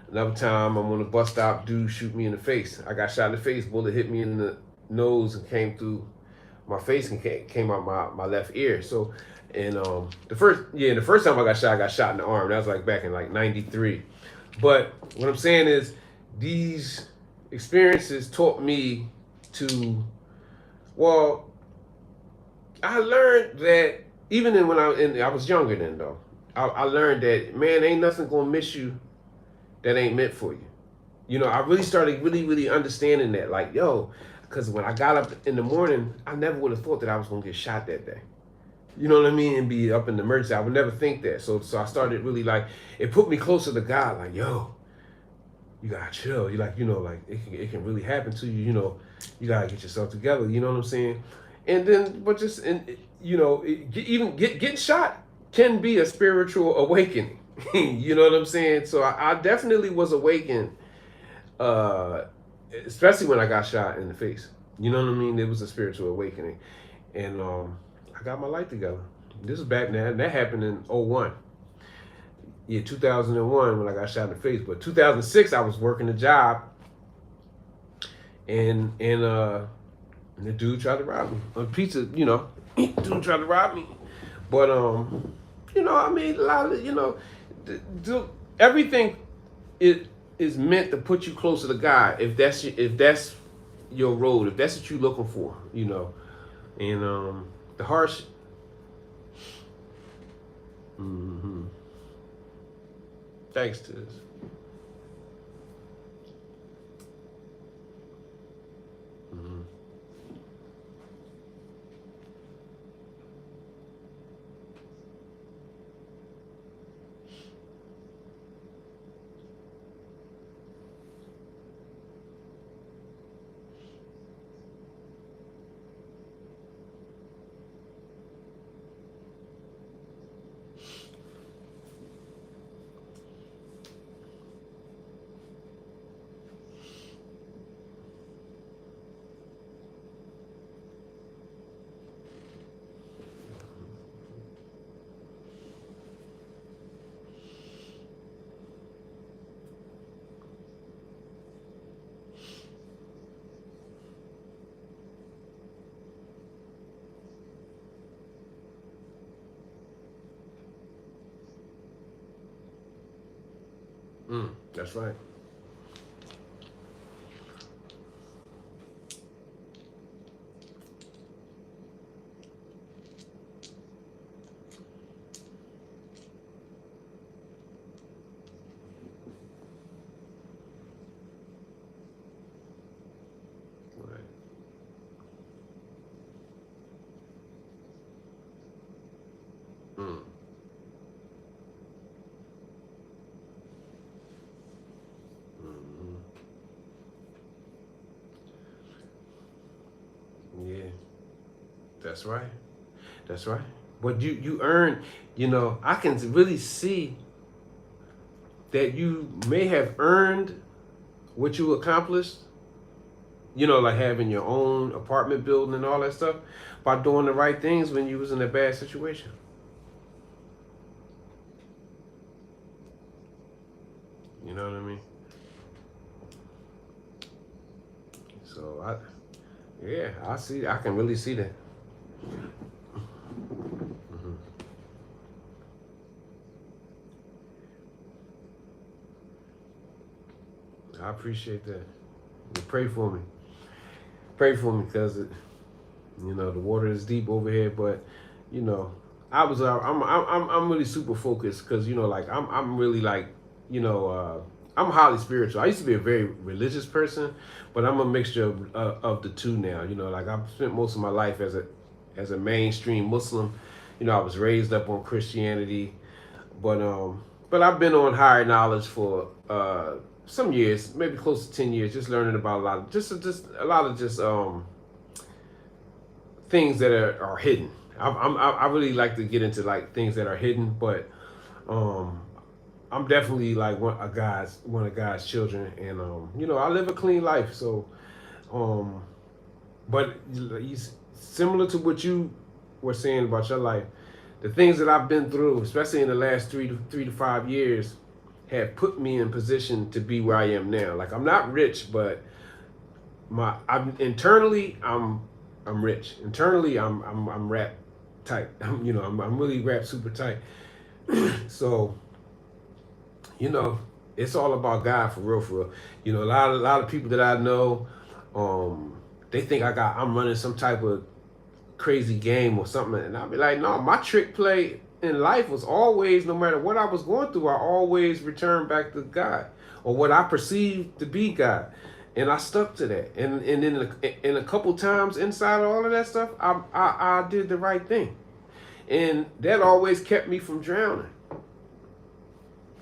Another time I'm on a bus stop, dude shoot me in the face. I got shot in the face, bullet hit me in the nose and came through my face and came out my left ear. So, and the first time I got shot in the arm. That was like back in like '93. But what I'm saying is, these experiences taught me to, well, I learned that even when I was younger then though, I learned that, man, ain't nothing gonna miss you that ain't meant for you. I really started really understanding that, like, yo, because when I got up in the morning, I never would have thought that I was gonna get shot that day. You know what I mean? And be up in the emergency. I would never think that. So I started really, like, it put me closer to God. Like, yo, you gotta chill. You like it can really happen to you. You gotta get yourself together. You know what I'm saying? And then, but just getting shot can be a spiritual awakening. You know what I'm saying? So I definitely was awakened, uh, especially when I got shot in the face. You know what I mean? It was a spiritual awakening, and I got my life together. This is back now, and that happened in '01. Yeah, 2001 when I got shot in the face. But 2006, I was working a job, and the dude tried to rob me on pizza. Dude tried to rob me, but I mean, a lot of everything is meant to put you closer to God. If that's your road, if that's what you're looking for, and the harsh. Mm-hmm. Thanks to this. Mm-hmm. That's right. Right. Mm. Hmm. Yeah. That's right. That's right. But you earn, I can really see that you may have earned what you accomplished, like having your own apartment building and all that stuff by doing the right things when you was in a bad situation. You know what I mean? So yeah, I can really see that. Hmm. I appreciate that. You pray for me. Pray for me because the water is deep over here, but you know, I'm really super focused because like I'm really like I'm highly spiritual. I used to be a very religious person, but I'm a mixture of the two now. Like I've spent most of my life as a mainstream Muslim. I was raised up on Christianity, but I've been on higher knowledge for some years, maybe close to 10 years, just learning about a lot of just a lot of just things that are hidden. I really like to get into like things that are hidden, but um, I'm definitely like one of God's children, and I live a clean life. So, um, but similar to what you were saying about your life, the things that I've been through, especially in the last 3 to 5 years, have put me in position to be where I am now. Like I'm not rich, but I'm rich. Internally, I'm rap tight. I'm really rap super tight. So you know, it's all about God for real, for real. A lot of people that I know, they think I'm running some type of crazy game or something, and I'll be like, no, my trick play in life was always, no matter what I was going through, I always returned back to God or what I perceived to be God, and I stuck to that. And then in a couple times inside of all of that stuff, I did the right thing, and that always kept me from drowning.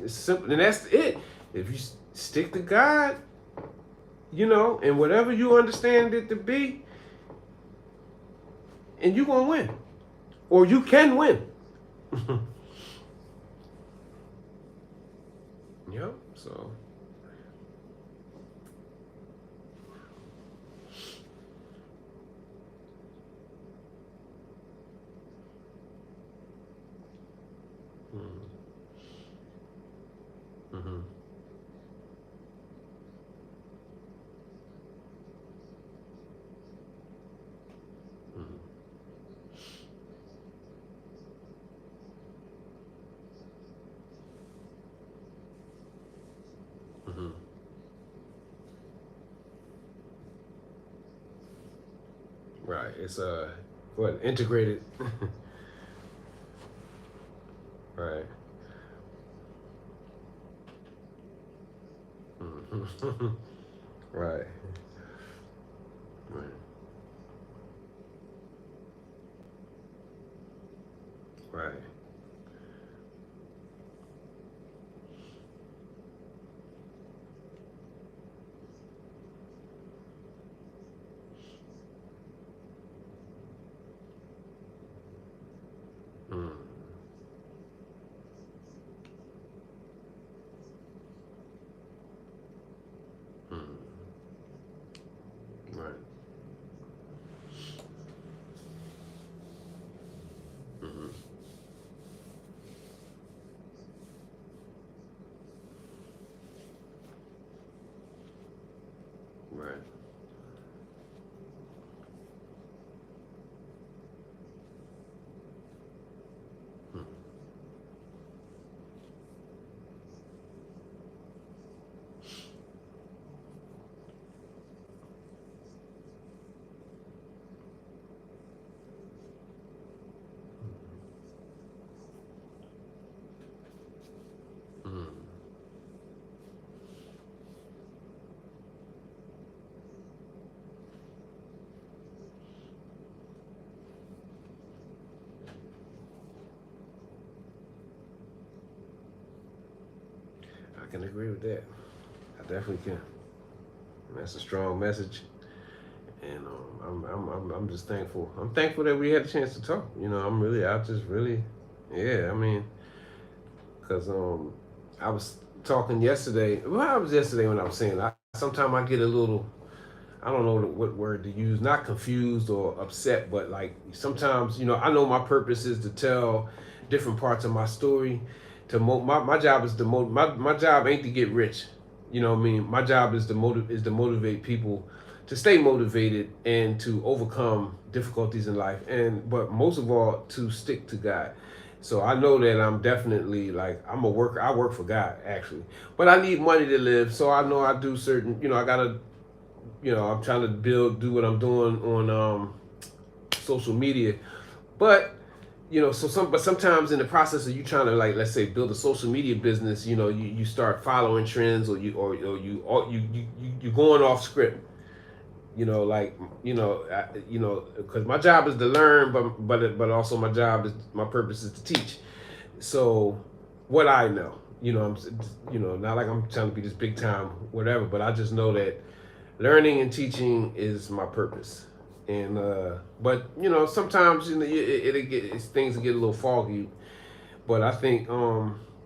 It's simple, and that's it. If you stick to God, and whatever you understand it to be, and you're gonna win, or you can win. Yep. So. Mm-hmm. Mm-hmm. Mm-hmm. Right. It's what integrated. Right. Mm-hmm. Right. Right. Right. Mm. Mm. Right. Mm-hmm. can agree with that. I definitely can. That's a strong message, and I'm just thankful. I'm thankful that we had a chance to talk. I just really, yeah. I mean, because I was talking yesterday. Well, I was yesterday when I was saying sometimes I get a little, I don't know what word to use, not confused or upset, but like sometimes, I know my purpose is to tell different parts of my story. My job is to my job ain't to get rich. You know what I mean? My job is to motivate people to stay motivated and to overcome difficulties in life, and but most of all to stick to God. So I know that I'm definitely like I'm a worker. I work for God actually, but I need money to live. So I know I do certain. I gotta. I'm trying to do what I'm doing on social media, but but sometimes in the process of you trying to, like, let's say, build a social media business, you start following trends, or you going off script. Because my job is to learn, but also my purpose is to teach. So what I know, not like I'm trying to be this big time whatever, but I just know that learning and teaching is my purpose. And but sometimes things get a little foggy. But I think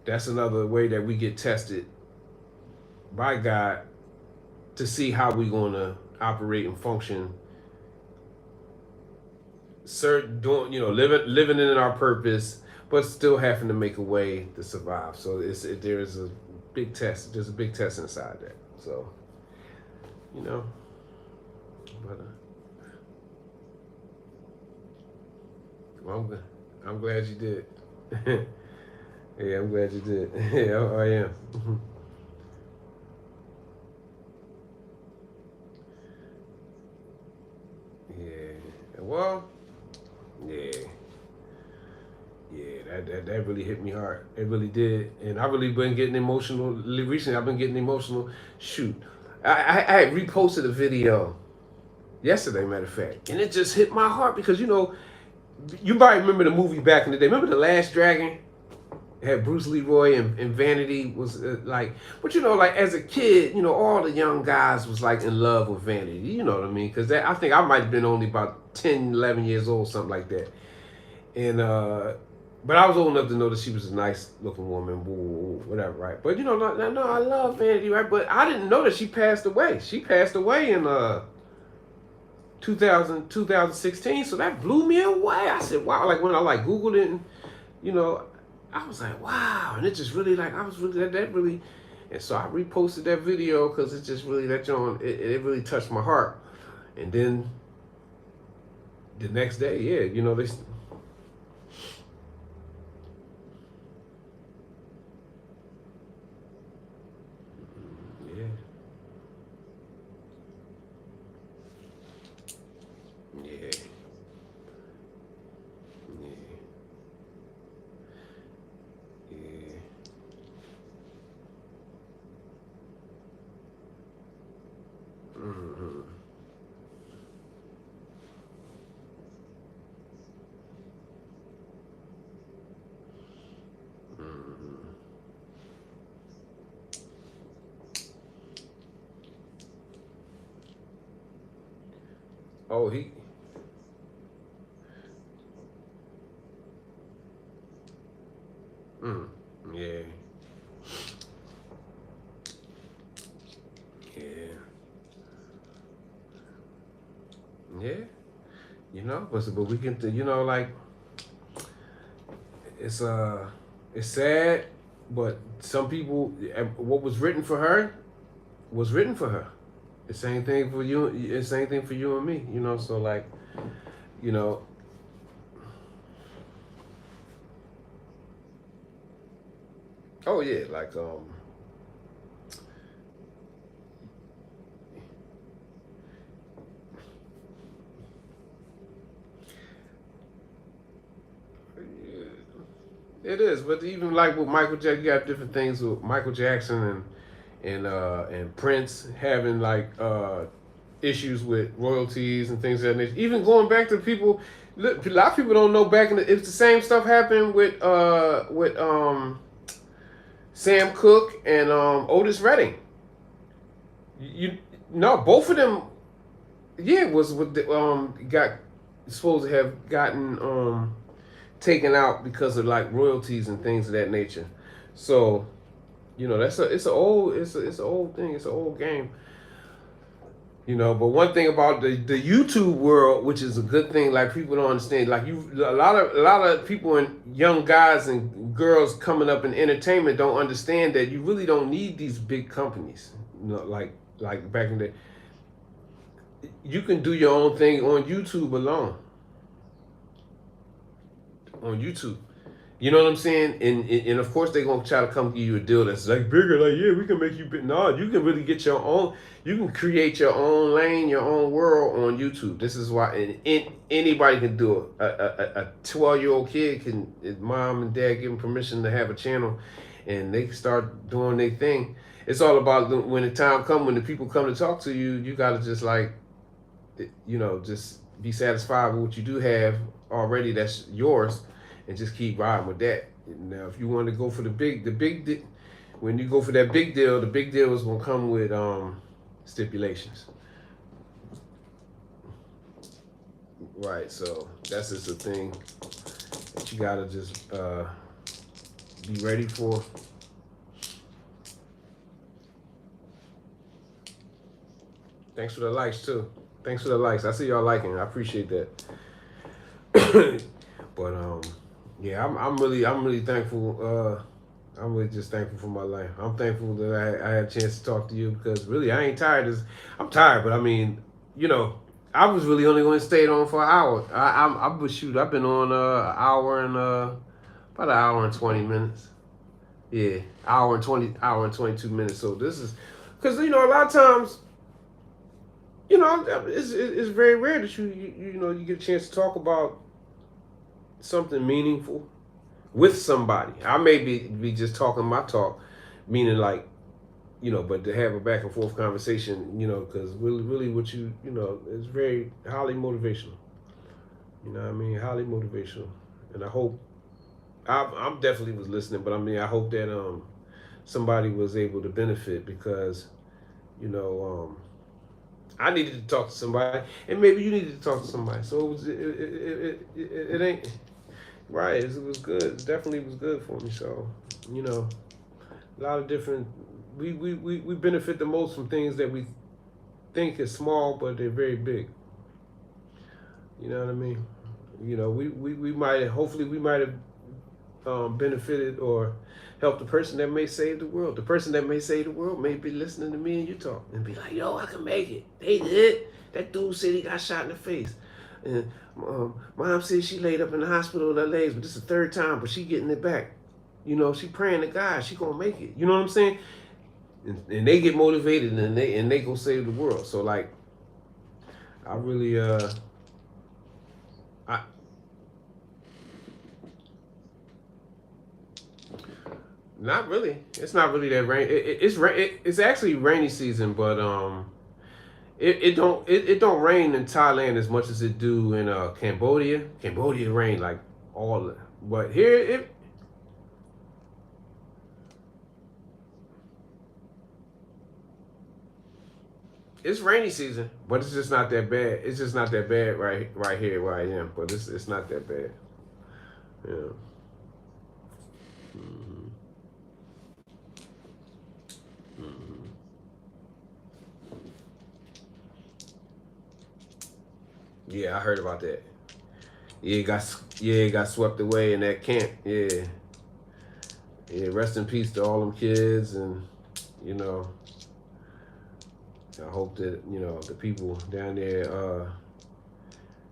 that's another way that we get tested by God to see how we're going to operate and function, doing, living in our purpose, but still having to make a way to survive. So there is a big test. There's a big test inside that. So you know, but well, I'm glad you did. Yeah, I'm glad you did. Yeah, I am. Yeah. Well, yeah. Yeah, that really hit me hard. It really did, and I really been getting emotional recently. I've been getting emotional. Shoot, I had reposted a video yesterday, matter of fact, and it just hit my heart because you might remember the movie back in the day. Remember The Last Dragon? It had Bruce Leroy and Vanity was like, but like as a kid, all the young guys was like in love with Vanity. You know what I mean? Because I think I might have been only about 10, 11 years old, something like that. And but I was old enough to know that she was a nice looking woman, whatever, right? But no, I love Vanity, right? But I didn't know that she passed away. She passed away in 2016. So that blew me away. I said, wow. Like when I Googled it, and you know, I was like, wow. And it just really I was really that really. And so I reposted that video because it just really it really touched my heart. And then the next day, yeah, they. Yeah. Yeah. Yeah. Yeah. Mm-hmm. Mm-hmm. Oh, he. Mm. Yeah. Yeah. Yeah. But we can, it's it's sad, but some people, what was written for her was written for her. The same thing for you. The same thing for you and me. So you know, oh yeah, it is. But even like with Michael Jackson, you got different things with Michael Jackson and Prince having issues with royalties and things of that nature. Even going back to people, a lot of people don't know back in it's the same stuff happened with Sam Cooke and Otis Redding. You no, both of them. Yeah, was with the, got supposed to have gotten taken out because of like royalties and things of that nature. So that's it's an old thing. It's an old game. But one thing about the YouTube world, which is a good thing, like people don't understand, like a lot of people and young guys and girls coming up in entertainment don't understand that you really don't need these big companies. Like back in the day, you can do your own thing on YouTube alone. On YouTube. You know what I'm saying? And of course they're gonna try to come give you a deal that's like bigger, like yeah, we can make you big. No, you can really get your own. You can create your own lane, your own world on YouTube. This is why, and anybody can do it. A 12-year-old kid can, his mom and dad give them permission to have a channel, and they can start doing their thing. It's all about when the time comes, when the people come to talk to you, you gotta just like, just be satisfied with what you do have already. That's yours. And just keep riding with that. Now, if you want to go for when you go for that big deal, the big deal is gonna come with stipulations. Right. So that's just a thing that you gotta just be ready for. Thanks for the likes too. Thanks for the likes. I see y'all liking. I appreciate that. But yeah, I'm really thankful. I'm really just thankful for my life. I'm thankful that I had a chance to talk to you because really I ain't tired. I'm tired, but I mean, I was really only going to stay on for an hour. I've been on an hour and about an hour and 20 minutes. Yeah, hour and 22 minutes. So this is because a lot of times, it's very rare that you get a chance to talk about something meaningful with somebody. I may be just talking my talk, meaning like, but to have a back and forth conversation, because really what is very highly motivational. You know what I mean? Highly motivational. And I hope, I'm definitely was listening, but I mean, I hope that somebody was able to benefit because, I needed to talk to somebody, and maybe you needed to talk to somebody. So it ain't. Right, it was good. It definitely was good for me. So, a lot of different. We benefit the most from things that we think is small, but they're very big. You know what I mean? We might have benefited or helped the person that may save the world. The person that may save the world may be listening to me and you talk and be like, "Yo, I can make it. They did. That dude said he got shot in the face." And mom said she laid up in the hospital with her legs, but this is the third time, but she getting it back. She praying to God, she gonna make it. You know what I'm saying? And they get motivated and they go save the world. So like, I really not really. It's not really that rain. It's actually rainy season, but It don't rain in Thailand as much as it do in Cambodia. Cambodia rain like all, but here it's rainy season, but it's just not that bad. It's just not that bad right here where I am. But it's not that bad. Yeah. Mm-hmm. Mm-hmm. Yeah, I heard about that. It got swept away in that camp. Yeah. Yeah, rest in peace to all them kids, and you know, I hope that the people down there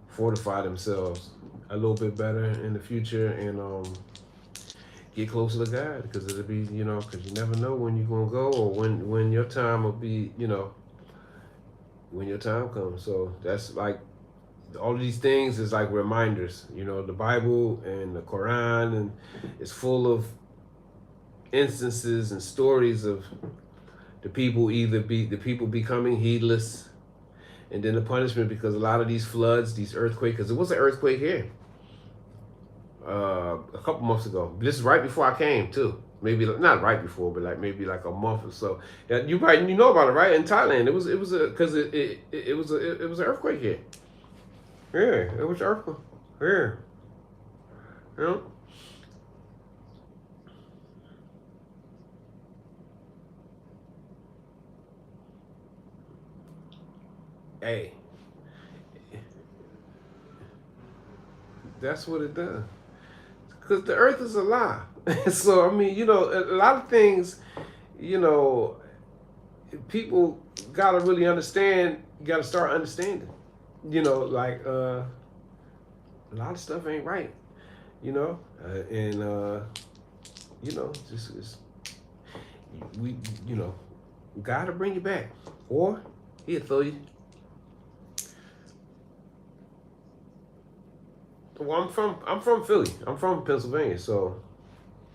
fortify themselves a little bit better in the future and get closer to God, because it'll be because you never know when you're gonna go or when your time will be when your time comes. So that's like all of these things is like reminders. The Bible and the Quran and it's full of instances and stories of the people becoming heedless, and then the punishment, because a lot of these floods, these earthquakes, because it was an earthquake here a couple months ago. This is right before I came too. maybe not right before, but like maybe like a month or so. Yeah, you know about it, right? In Thailand, it was a because it was an earthquake here. Yeah, it was an earthquake. Yeah, you know. Hey, that's what it does. Because the earth is alive. So I mean, you know, a lot of things, you know, people gotta really understand. You gotta start understanding. You know, like a lot of stuff ain't right. You know, and you know, just we, you know, gotta bring you back, or he'll throw you. Well, I'm from Philly. I'm from Pennsylvania, so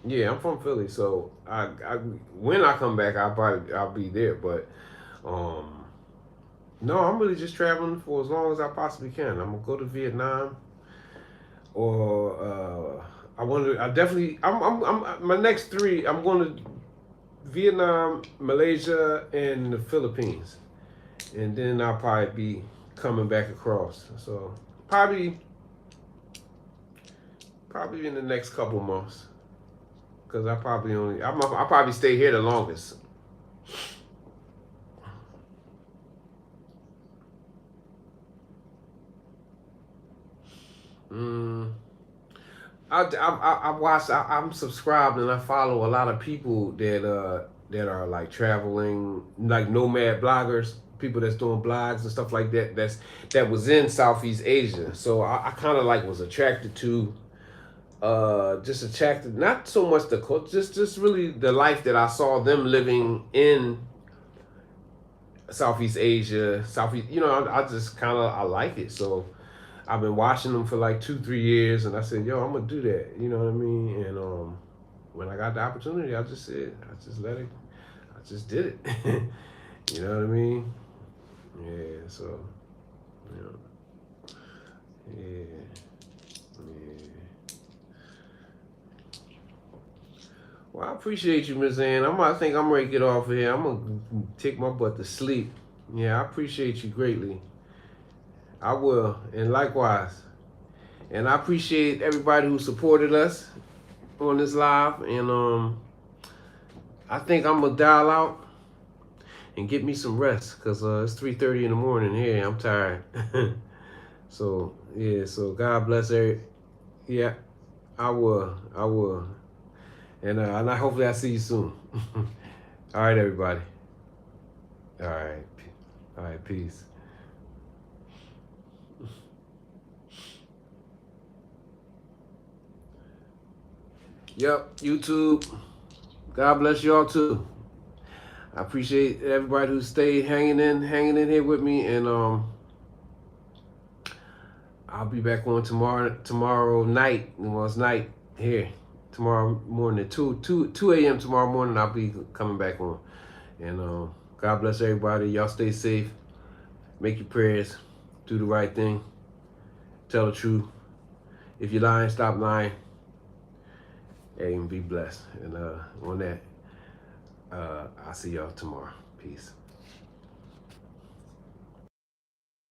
yeah, I'm from Philly. So I when I come back, I'll be there. But um, no, I'm really just traveling for as long as I possibly can. I'm gonna go to Vietnam, or I want to. I definitely. I'm my next three. I'm going to Vietnam, Malaysia, and the Philippines, and then I'll probably be coming back across. So probably in the next couple months, because I probably stay here the longest. Mm, I watch. I'm subscribed and I follow a lot of people that are like traveling, like nomad bloggers, people that's doing blogs and stuff like that. That was in Southeast Asia. So I kind of like was attracted to just attracted not so much the culture, just really the life that I saw them living in Southeast Asia, Southeast. You know, I just kind of I like it. So I've been watching them for like 2 3 years, and I said, "Yo, I'm gonna do that." You know what I mean? And when I got the opportunity, I just said, I just let it, I just did it. You know what I mean? Yeah. So, you know, yeah, yeah. Well, I appreciate you, Miss Ann. I think I'm ready to get off of here. I'm gonna take my butt to sleep. Yeah, I appreciate you greatly. I will, and likewise. And I appreciate everybody who supported us on this live. And I think I'm gonna dial out and get me some rest because it's 3:30 in the morning here. I'm tired. So yeah. So God bless every. Yeah, I will. I will. And I hopefully I see you soon. All right, everybody. All right. All right. Peace. Yep. YouTube. God bless y'all too. I appreciate everybody who stayed hanging in here with me, and I'll be back on tomorrow night. Well, it's night here. Tomorrow morning at 2 a.m. tomorrow morning, I'll be coming back on. And God bless everybody. Y'all stay safe. Make your prayers. Do the right thing. Tell the truth. If you're lying, stop lying. And be blessed. And on that, I'll see y'all tomorrow. Peace.